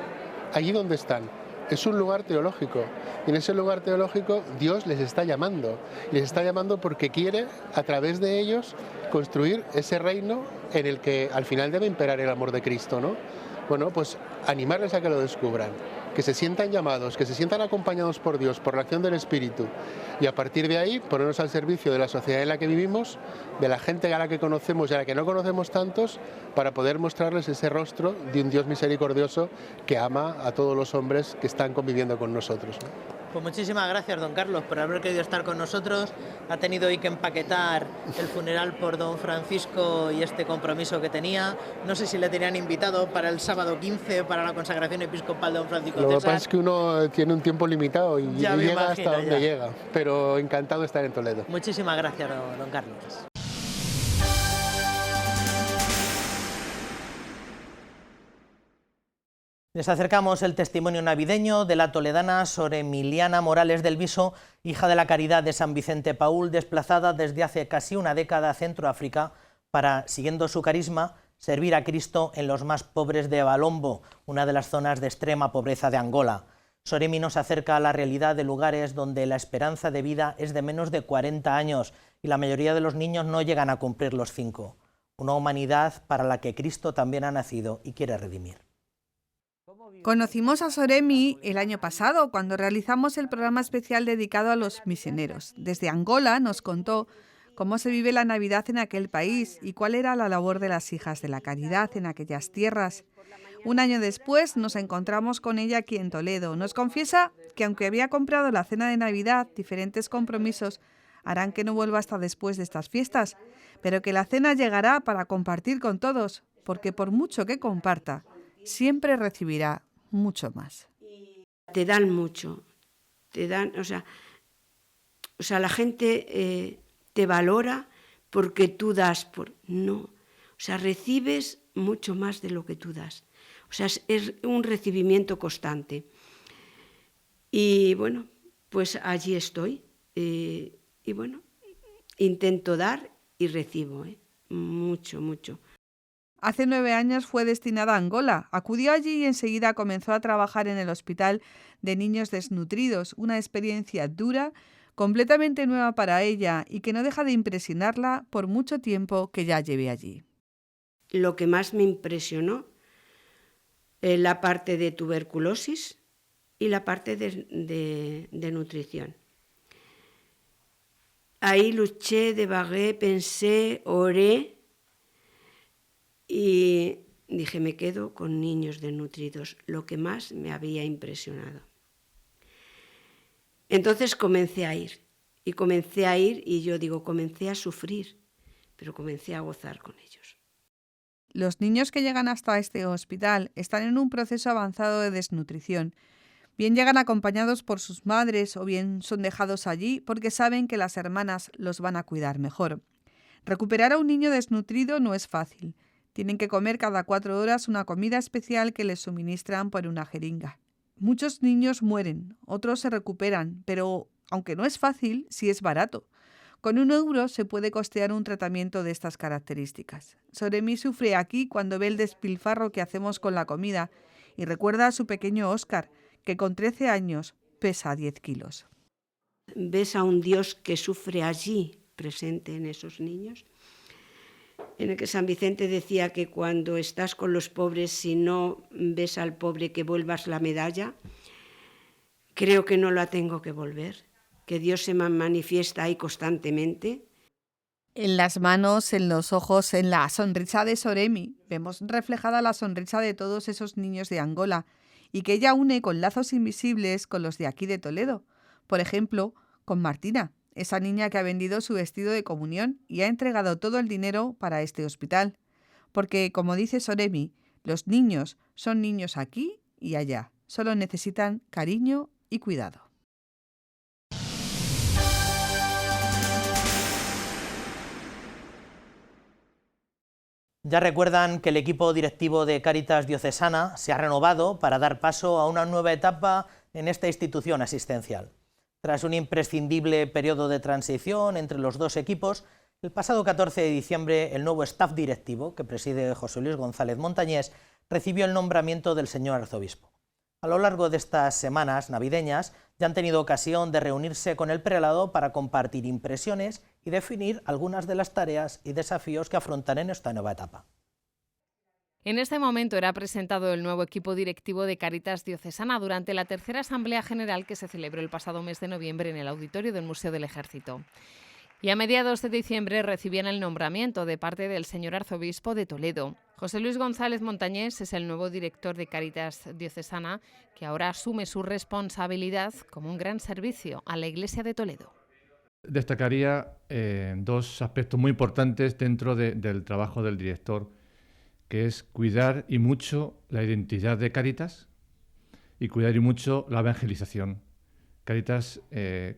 allí donde están. Es un lugar teológico, y en ese lugar teológico Dios les está llamando. Les está llamando porque quiere, a través de ellos, construir ese reino en el que al final debe imperar el amor de Cristo, ¿no? Bueno, pues animarles a que lo descubran, que se sientan llamados, que se sientan acompañados por Dios, por la acción del Espíritu, y a partir de ahí ponernos al servicio de la sociedad en la que vivimos, de la gente a la que conocemos y a la que no conocemos tantos, para poder mostrarles ese rostro de un Dios misericordioso que ama a todos los hombres que están conviviendo con nosotros, ¿no? Pues muchísimas gracias, don Carlos, por haber querido estar con nosotros. Ha tenido hoy que empaquetar el funeral por don Francisco y este compromiso que tenía. No sé si le tenían invitado para el sábado 15 para la consagración episcopal de don Francisco César. Lo que pasa es que uno tiene un tiempo limitado y llega hasta donde llega, pero encantado de estar en Toledo. Muchísimas gracias, don Carlos. Les acercamos el testimonio navideño de la toledana Sor Emiliana Morales del Viso, hija de la Caridad de San Vicente Paúl, desplazada desde hace casi una década a Centroáfrica para, siguiendo su carisma, servir a Cristo en los más pobres de Balombo, una de las zonas de extrema pobreza de Angola. Sor Emi nos acerca a la realidad de lugares donde la esperanza de vida es de menos de 40 años y la mayoría de los niños no llegan a cumplir los 5. Una humanidad para la que Cristo también ha nacido y quiere redimir. Conocimos a Sor Emi el año pasado, cuando realizamos el programa especial dedicado a los misioneros. Desde Angola nos contó cómo se vive la Navidad en aquel país y cuál era la labor de las hijas de la caridad en aquellas tierras. Un año después nos encontramos con ella aquí en Toledo. Nos confiesa que aunque había comprado la cena de Navidad, diferentes compromisos harán que no vuelva hasta después de estas fiestas, pero que la cena llegará para compartir con todos, porque por mucho que comparta, siempre recibirá mucho más. Te dan mucho, te dan, o sea la gente te valora porque tú das, no, recibes mucho más de lo que tú das. Es un recibimiento constante. Y bueno, pues allí estoy. Y bueno, intento dar y recibo, mucho, mucho. Hace 9 años fue destinada a Angola. Acudió allí y enseguida comenzó a trabajar en el Hospital de Niños Desnutridos, una experiencia dura, completamente nueva para ella y que no deja de impresionarla por mucho tiempo que ya lleve allí. Lo que más me impresionó es la parte de tuberculosis y la parte de nutrición. Ahí luché, divagué, pensé, oré, y dije, me quedo con niños desnutridos, lo que más me había impresionado. Entonces comencé a ir y yo digo, comencé a sufrir, pero comencé a gozar con ellos. Los niños que llegan hasta este hospital están en un proceso avanzado de desnutrición. Bien llegan acompañados por sus madres o bien son dejados allí porque saben que las hermanas los van a cuidar mejor. Recuperar a un niño desnutrido no es fácil. Tienen que comer cada 4 horas una comida especial que les suministran por una jeringa. Muchos niños mueren, otros se recuperan, pero aunque no es fácil, sí es barato. Con 1 euro se puede costear un tratamiento de estas características. Sor Emi sufre aquí cuando ve el despilfarro que hacemos con la comida y recuerda a su pequeño Óscar, que con 13 años pesa 10 kilos. Ves a un Dios que sufre allí, presente en esos niños, en el que San Vicente decía que cuando estás con los pobres, si no ves al pobre que vuelvas la medalla, creo que no la tengo que volver, que Dios se manifiesta ahí constantemente. En las manos, en los ojos, en la sonrisa de Soremi, vemos reflejada la sonrisa de todos esos niños de Angola y que ella une con lazos invisibles con los de aquí de Toledo. Por ejemplo, con Martina, esa niña que ha vendido su vestido de comunión y ha entregado todo el dinero para este hospital. Porque, como dice Soremi, los niños son niños aquí y allá, solo necesitan cariño y cuidado. Ya recuerdan que el equipo directivo de Cáritas Diocesana se ha renovado para dar paso a una nueva etapa en esta institución asistencial. Tras un imprescindible periodo de transición entre los dos equipos, el pasado 14 de diciembre el nuevo staff directivo, que preside José Luis González Montañés, recibió el nombramiento del señor arzobispo. A lo largo de estas semanas navideñas ya han tenido ocasión de reunirse con el prelado para compartir impresiones y definir algunas de las tareas y desafíos que afrontan en esta nueva etapa. En este momento era presentado el nuevo equipo directivo de Cáritas Diocesana durante la tercera Asamblea General que se celebró el pasado mes de noviembre en el auditorio del Museo del Ejército. Y a mediados de diciembre recibían el nombramiento de parte del señor arzobispo de Toledo. José Luis González Montañés es el nuevo director de Cáritas Diocesana, que ahora asume su responsabilidad como un gran servicio a la Iglesia de Toledo. Destacaría dos aspectos muy importantes dentro del trabajo del director, que es cuidar y mucho la identidad de Cáritas y cuidar y mucho la evangelización. Cáritas,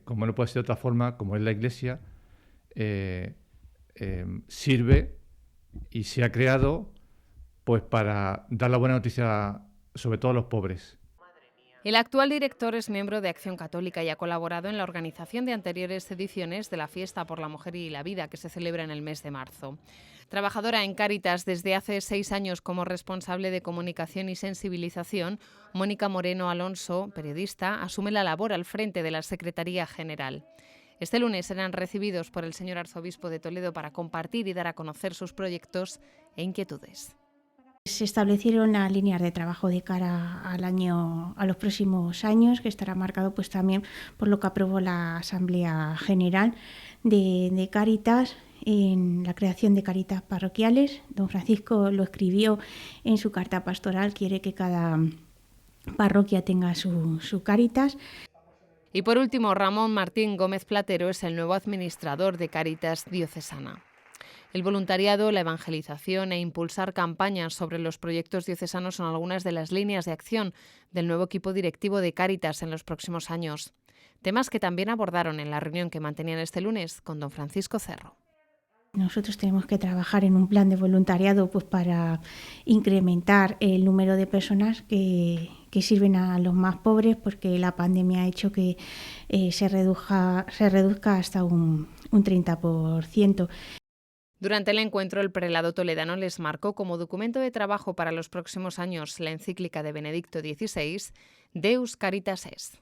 como no puede ser de otra forma, como es la Iglesia, sirve y se ha creado pues para dar la buena noticia sobre todo a los pobres. El actual director es miembro de Acción Católica y ha colaborado en la organización de anteriores ediciones de la Fiesta por la Mujer y la Vida, que se celebra en el mes de marzo. Trabajadora en Cáritas desde hace 6 años como responsable de comunicación y sensibilización, Mónica Moreno Alonso, periodista, asume la labor al frente de la Secretaría General. Este lunes serán recibidos por el señor arzobispo de Toledo para compartir y dar a conocer sus proyectos e inquietudes. Se establecieron las líneas de trabajo de cara a los próximos años, que estará marcado pues también por lo que aprobó la Asamblea General de Cáritas en la creación de Cáritas parroquiales. Don Francisco lo escribió en su carta pastoral, quiere que cada parroquia tenga su Cáritas. Y por último, Ramón Martín Gómez Platero es el nuevo administrador de Cáritas Diocesana. El voluntariado, la evangelización e impulsar campañas sobre los proyectos diocesanos son algunas de las líneas de acción del nuevo equipo directivo de Cáritas en los próximos años. Temas que también abordaron en la reunión que mantenían este lunes con don Francisco Cerro. Nosotros tenemos que trabajar en un plan de voluntariado pues para incrementar el número de personas que sirven a los más pobres, porque la pandemia ha hecho que se reduzca hasta un 30%. Durante el encuentro, el prelado toledano les marcó como documento de trabajo para los próximos años la encíclica de Benedicto XVI, Deus Caritas Est.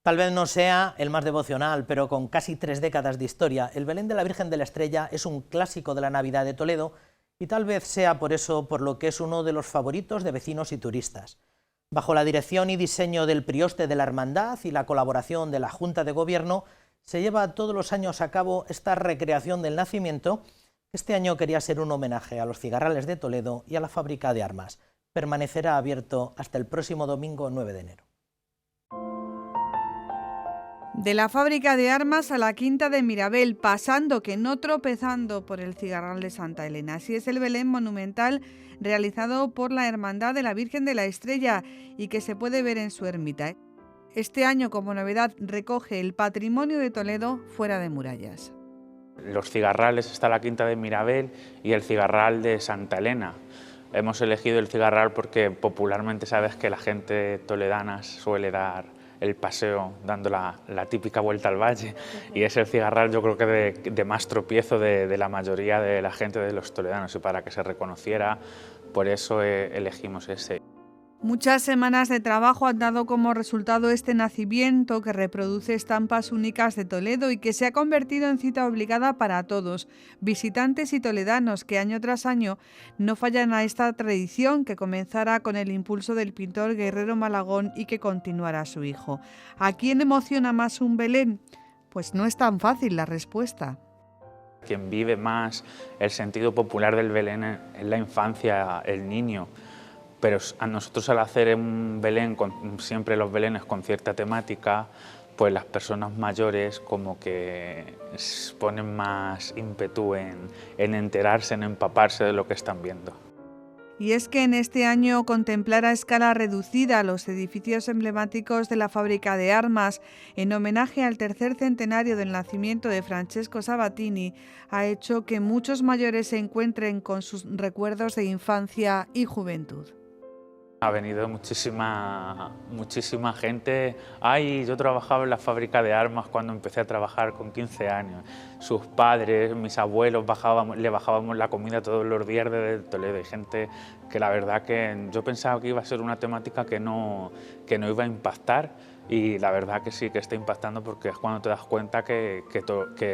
Tal vez no sea el más devocional, pero con casi 3 décadas de historia, el Belén de la Virgen de la Estrella es un clásico de la Navidad de Toledo y tal vez sea por eso por lo que es uno de los favoritos de vecinos y turistas. Bajo la dirección y diseño del prioste de la Hermandad y la colaboración de la Junta de Gobierno, se lleva todos los años a cabo esta recreación del nacimiento, que este año quería ser un homenaje a los cigarrales de Toledo y a la fábrica de armas. Permanecerá abierto hasta el próximo domingo 9 de enero. De la fábrica de armas a la quinta de Mirabel, pasando que no tropezando por el cigarral de Santa Elena. Así es el Belén monumental realizado por la Hermandad de la Virgen de la Estrella y que se puede ver en su ermita. Este año, como novedad, recoge el patrimonio de Toledo fuera de murallas. Los cigarrales está la quinta de Mirabel y el cigarral de Santa Elena. Hemos elegido el cigarral porque popularmente sabes que la gente toledana suele dar el paseo dando la típica vuelta al valle, y es el cigarral yo creo que de más tropiezo de la mayoría de la gente de los toledanos, y para que se reconociera por eso elegimos ese. Muchas semanas de trabajo han dado como resultado este nacimiento que reproduce estampas únicas de Toledo y que se ha convertido en cita obligada para todos, visitantes y toledanos que año tras año no fallan a esta tradición que comenzará con el impulso del pintor Guerrero Malagón y que continuará su hijo. ¿A quién emociona más un Belén? Pues no es tan fácil la respuesta. Quien vive más el sentido popular del Belén es la infancia, el niño. Pero a nosotros al hacer un Belén, siempre los Belenes con cierta temática, pues las personas mayores como que ponen más ímpetu en enterarse, en empaparse de lo que están viendo. Y es que en este año contemplar a escala reducida los edificios emblemáticos de la fábrica de armas en homenaje al tercer centenario del nacimiento de Francesco Sabatini ha hecho que muchos mayores se encuentren con sus recuerdos de infancia y juventud. Ha venido muchísima gente. Ay, yo trabajaba en la fábrica de armas cuando empecé a trabajar con 15 años. Sus padres, mis abuelos, le bajábamos la comida todos los días desde Toledo. Hay gente que la verdad que yo pensaba que iba a ser una temática que no iba a impactar, y la verdad que sí que está impactando, porque es cuando te das cuenta que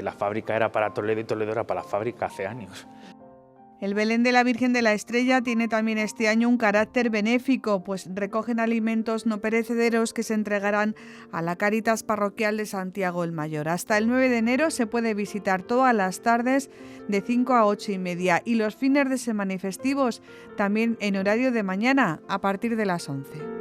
la fábrica era para Toledo y Toledo era para la fábrica hace años. El Belén de la Virgen de la Estrella tiene también este año un carácter benéfico, pues recogen alimentos no perecederos que se entregarán a la Cáritas Parroquial de Santiago el Mayor. Hasta el 9 de enero se puede visitar todas las tardes de 5 a 8:30 y los fines de semana y festivos también en horario de mañana a partir de las 11.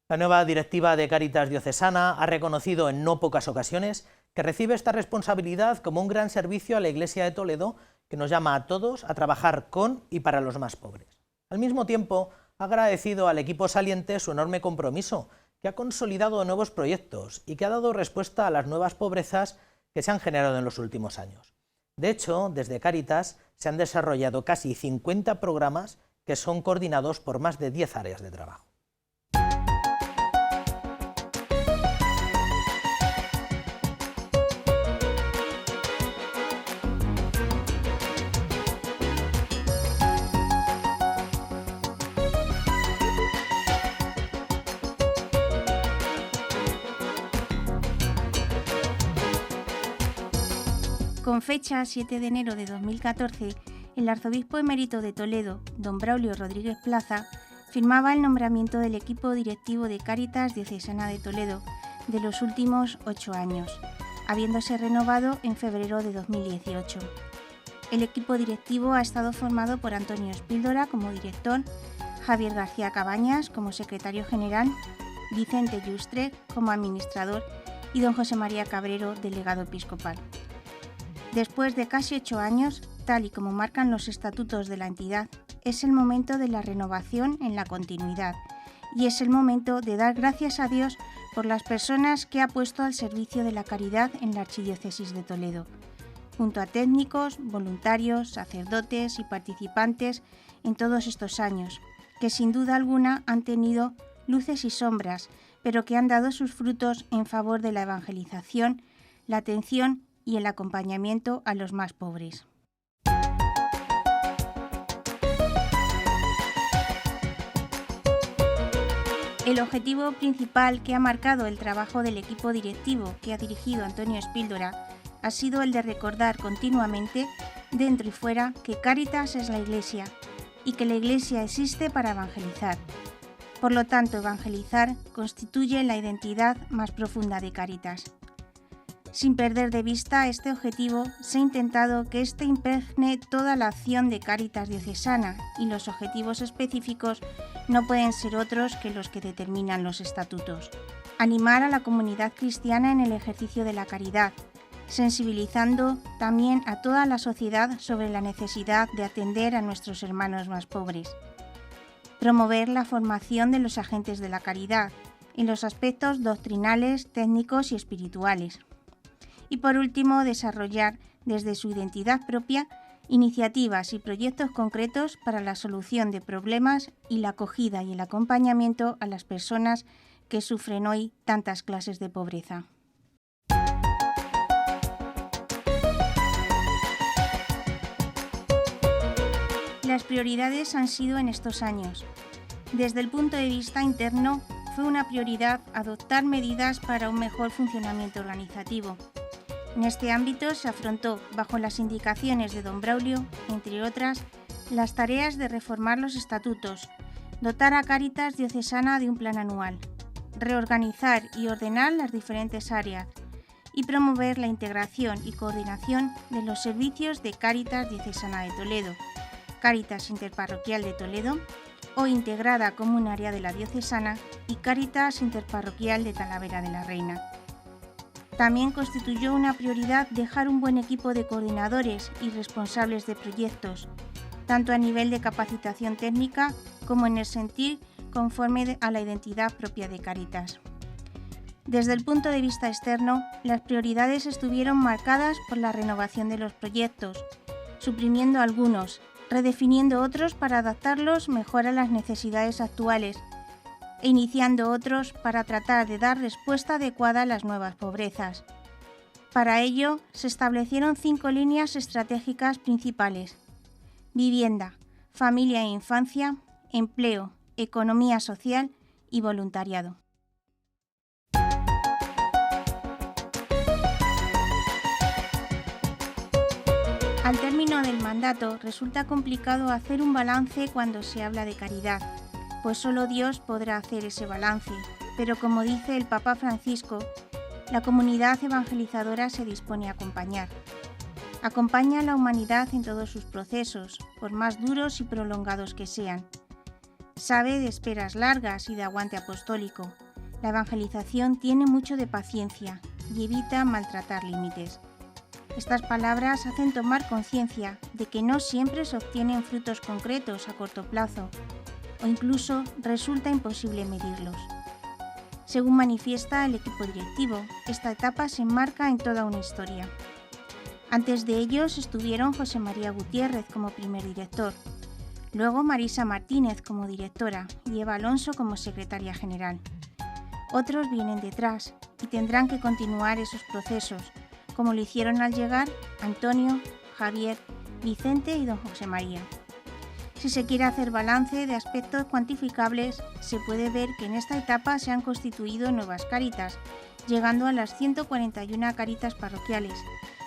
La nueva directiva de Cáritas Diocesana ha reconocido en no pocas ocasiones que recibe esta responsabilidad como un gran servicio a la Iglesia de Toledo, que nos llama a todos a trabajar con y para los más pobres. Al mismo tiempo, ha agradecido al equipo saliente su enorme compromiso, que ha consolidado nuevos proyectos y que ha dado respuesta a las nuevas pobrezas que se han generado en los últimos años. De hecho, desde Cáritas se han desarrollado casi 50 programas que son coordinados por más de 10 áreas de trabajo. Con fecha 7 de enero de 2014, el arzobispo emérito de Toledo, don Braulio Rodríguez Plaza, firmaba el nombramiento del equipo directivo de Cáritas Diocesana de Toledo de los últimos 8 años, habiéndose renovado en febrero de 2018. El equipo directivo ha estado formado por Antonio Espíldora como director, Javier García Cabañas como secretario general, Vicente Yustre como administrador y don José María Cabrero, delegado episcopal. Después de casi 8 años, tal y como marcan los estatutos de la entidad, es el momento de la renovación en la continuidad y es el momento de dar gracias a Dios por las personas que ha puesto al servicio de la caridad en la Archidiócesis de Toledo, junto a técnicos, voluntarios, sacerdotes y participantes en todos estos años, que sin duda alguna han tenido luces y sombras, pero que han dado sus frutos en favor de la evangelización, la atención y el acompañamiento a los más pobres. El objetivo principal que ha marcado el trabajo del equipo directivo que ha dirigido Antonio Espíldora ha sido el de recordar continuamente, dentro y fuera, que Cáritas es la Iglesia y que la Iglesia existe para evangelizar. Por lo tanto, evangelizar constituye la identidad más profunda de Cáritas. Sin perder de vista este objetivo, se ha intentado que éste impregne toda la acción de Cáritas Diocesana y los objetivos específicos no pueden ser otros que los que determinan los estatutos. Animar a la comunidad cristiana en el ejercicio de la caridad, sensibilizando también a toda la sociedad sobre la necesidad de atender a nuestros hermanos más pobres. Promover la formación de los agentes de la caridad, en los aspectos doctrinales, técnicos y espirituales. Y por último, desarrollar desde su identidad propia iniciativas y proyectos concretos para la solución de problemas y la acogida y el acompañamiento a las personas que sufren hoy tantas clases de pobreza. Las prioridades han sido en estos años. Desde el punto de vista interno, fue una prioridad adoptar medidas para un mejor funcionamiento organizativo. En este ámbito se afrontó, bajo las indicaciones de don Braulio, entre otras, las tareas de reformar los estatutos, dotar a Cáritas Diocesana de un plan anual, reorganizar y ordenar las diferentes áreas y promover la integración y coordinación de los servicios de Cáritas Diocesana de Toledo, Cáritas Interparroquial de Toledo, o integrada como un área de la Diocesana, y Cáritas Interparroquial de Talavera de la Reina. También constituyó una prioridad dejar un buen equipo de coordinadores y responsables de proyectos, tanto a nivel de capacitación técnica como en el sentir conforme a la identidad propia de Cáritas. Desde el punto de vista externo, las prioridades estuvieron marcadas por la renovación de los proyectos, suprimiendo algunos, redefiniendo otros para adaptarlos mejor a las necesidades actuales e iniciando otros para tratar de dar respuesta adecuada a las nuevas pobrezas. Para ello, se establecieron 5 líneas estratégicas principales: vivienda, familia e infancia, empleo, economía social y voluntariado. Al término del mandato, resulta complicado hacer un balance cuando se habla de caridad, pues solo Dios podrá hacer ese balance, pero como dice el Papa Francisco, la comunidad evangelizadora se dispone a acompañar. Acompaña a la humanidad en todos sus procesos, por más duros y prolongados que sean. Sabe de esperas largas y de aguante apostólico. La evangelización tiene mucho de paciencia y evita maltratar límites. Estas palabras hacen tomar conciencia de que no siempre se obtienen frutos concretos a corto plazo, o incluso resulta imposible medirlos. Según manifiesta el equipo directivo, esta etapa se enmarca en toda una historia. Antes de ellos estuvieron José María Gutiérrez como primer director, luego Marisa Martínez como directora y Eva Alonso como secretaria general. Otros vienen detrás y tendrán que continuar esos procesos, como lo hicieron al llegar Antonio, Javier, Vicente y don José María. Si se quiere hacer balance de aspectos cuantificables, se puede ver que en esta etapa se han constituido nuevas Cáritas, llegando a las 141 Cáritas parroquiales,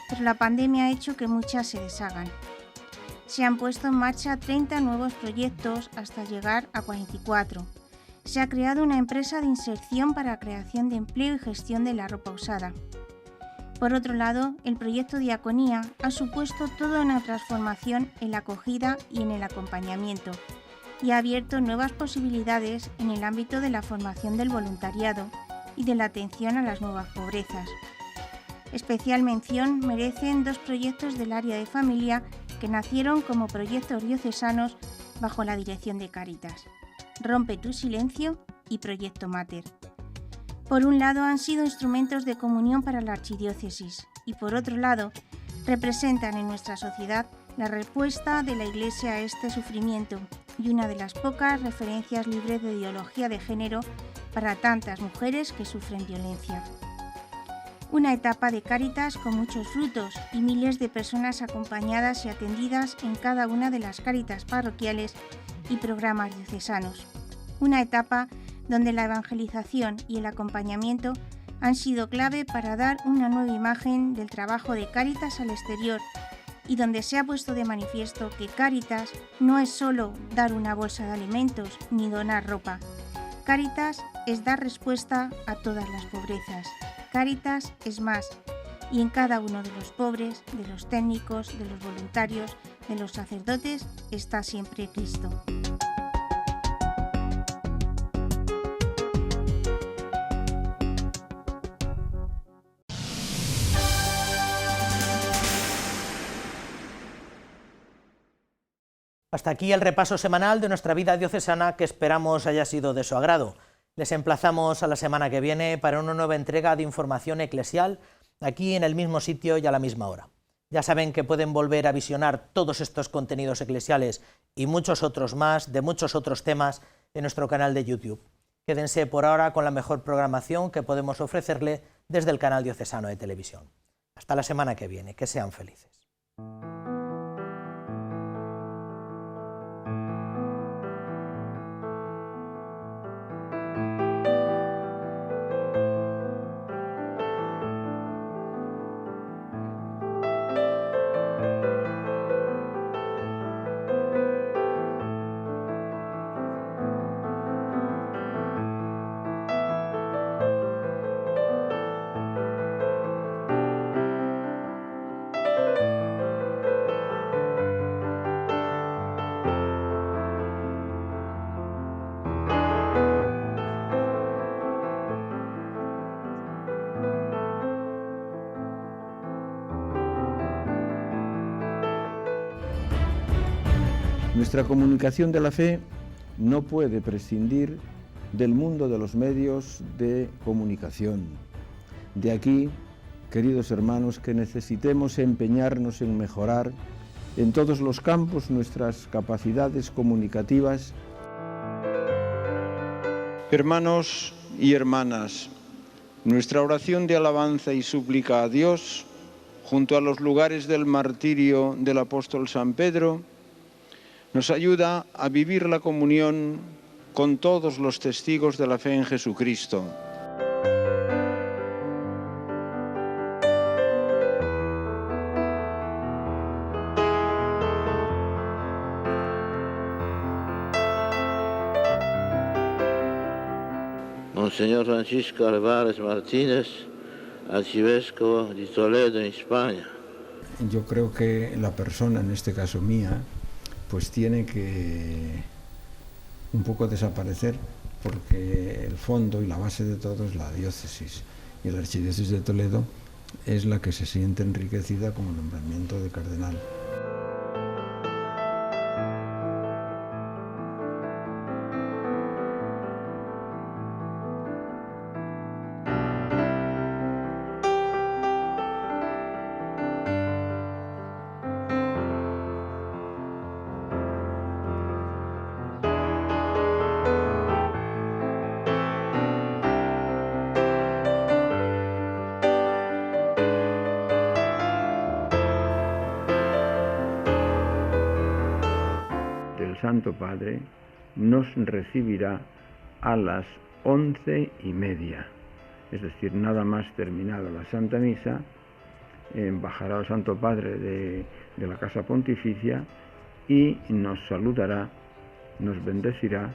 pero la pandemia ha hecho que muchas se deshagan. Se han puesto en marcha 30 nuevos proyectos hasta llegar a 44. Se ha creado una empresa de inserción para creación de empleo y gestión de la ropa usada. Por otro lado, el proyecto Diaconía ha supuesto toda una transformación en la acogida y en el acompañamiento, y ha abierto nuevas posibilidades en el ámbito de la formación del voluntariado y de la atención a las nuevas pobrezas. Especial mención merecen 2 proyectos del área de familia que nacieron como proyectos diocesanos bajo la dirección de Cáritas: Rompe tu silencio y Proyecto Mater. Por un lado han sido instrumentos de comunión para la archidiócesis y por otro lado representan en nuestra sociedad la respuesta de la Iglesia a este sufrimiento y una de las pocas referencias libres de ideología de género para tantas mujeres que sufren violencia. Una etapa de Cáritas con muchos frutos y miles de personas acompañadas y atendidas en cada una de las Cáritas parroquiales y programas diocesanos. Una etapa donde la evangelización y el acompañamiento han sido clave para dar una nueva imagen del trabajo de Cáritas al exterior y donde se ha puesto de manifiesto que Cáritas no es solo dar una bolsa de alimentos ni donar ropa. Cáritas es dar respuesta a todas las pobrezas. Cáritas es más, y en cada uno de los pobres, de los técnicos, de los voluntarios, de los sacerdotes, está siempre Cristo. Hasta aquí el repaso semanal de nuestra vida diocesana, que esperamos haya sido de su agrado. Les emplazamos a la semana que viene para una nueva entrega de información eclesial, aquí en el mismo sitio y a la misma hora. Ya saben que pueden volver a visionar todos estos contenidos eclesiales y muchos otros más, de muchos otros temas, en nuestro canal de YouTube. Quédense por ahora con la mejor programación que podemos ofrecerle desde el canal diocesano de televisión. Hasta la semana que viene, que sean felices. Nuestra comunicación de la fe no puede prescindir del mundo de los medios de comunicación. De aquí, queridos hermanos, que necesitemos empeñarnos en mejorar en todos los campos nuestras capacidades comunicativas. Hermanos y hermanas, nuestra oración de alabanza y súplica a Dios, junto a los lugares del martirio del apóstol San Pedro, nos ayuda a vivir la comunión con todos los testigos de la fe en Jesucristo. Monseñor Francisco Álvarez Martínez, arcivescovo de Toledo, en España. Yo creo que la persona, en este caso mía, pues tiene que un poco desaparecer, porque el fondo y la base de todo es la diócesis, y la archidiócesis de Toledo es la que se siente enriquecida con el nombramiento de cardenal. Santo Padre nos recibirá a las 11:30, es decir, nada más terminada la Santa Misa, bajará el Santo Padre de la Casa Pontificia y nos saludará, nos bendecirá.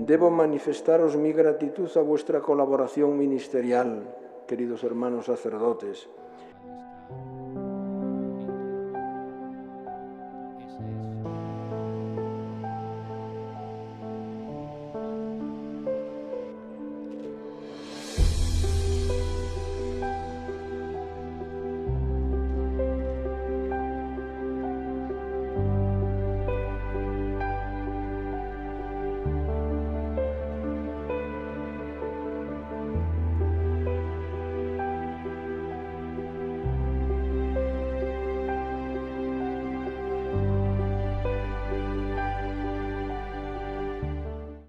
Debo manifestaros mi gratitud a vuestra colaboración ministerial, queridos hermanos sacerdotes.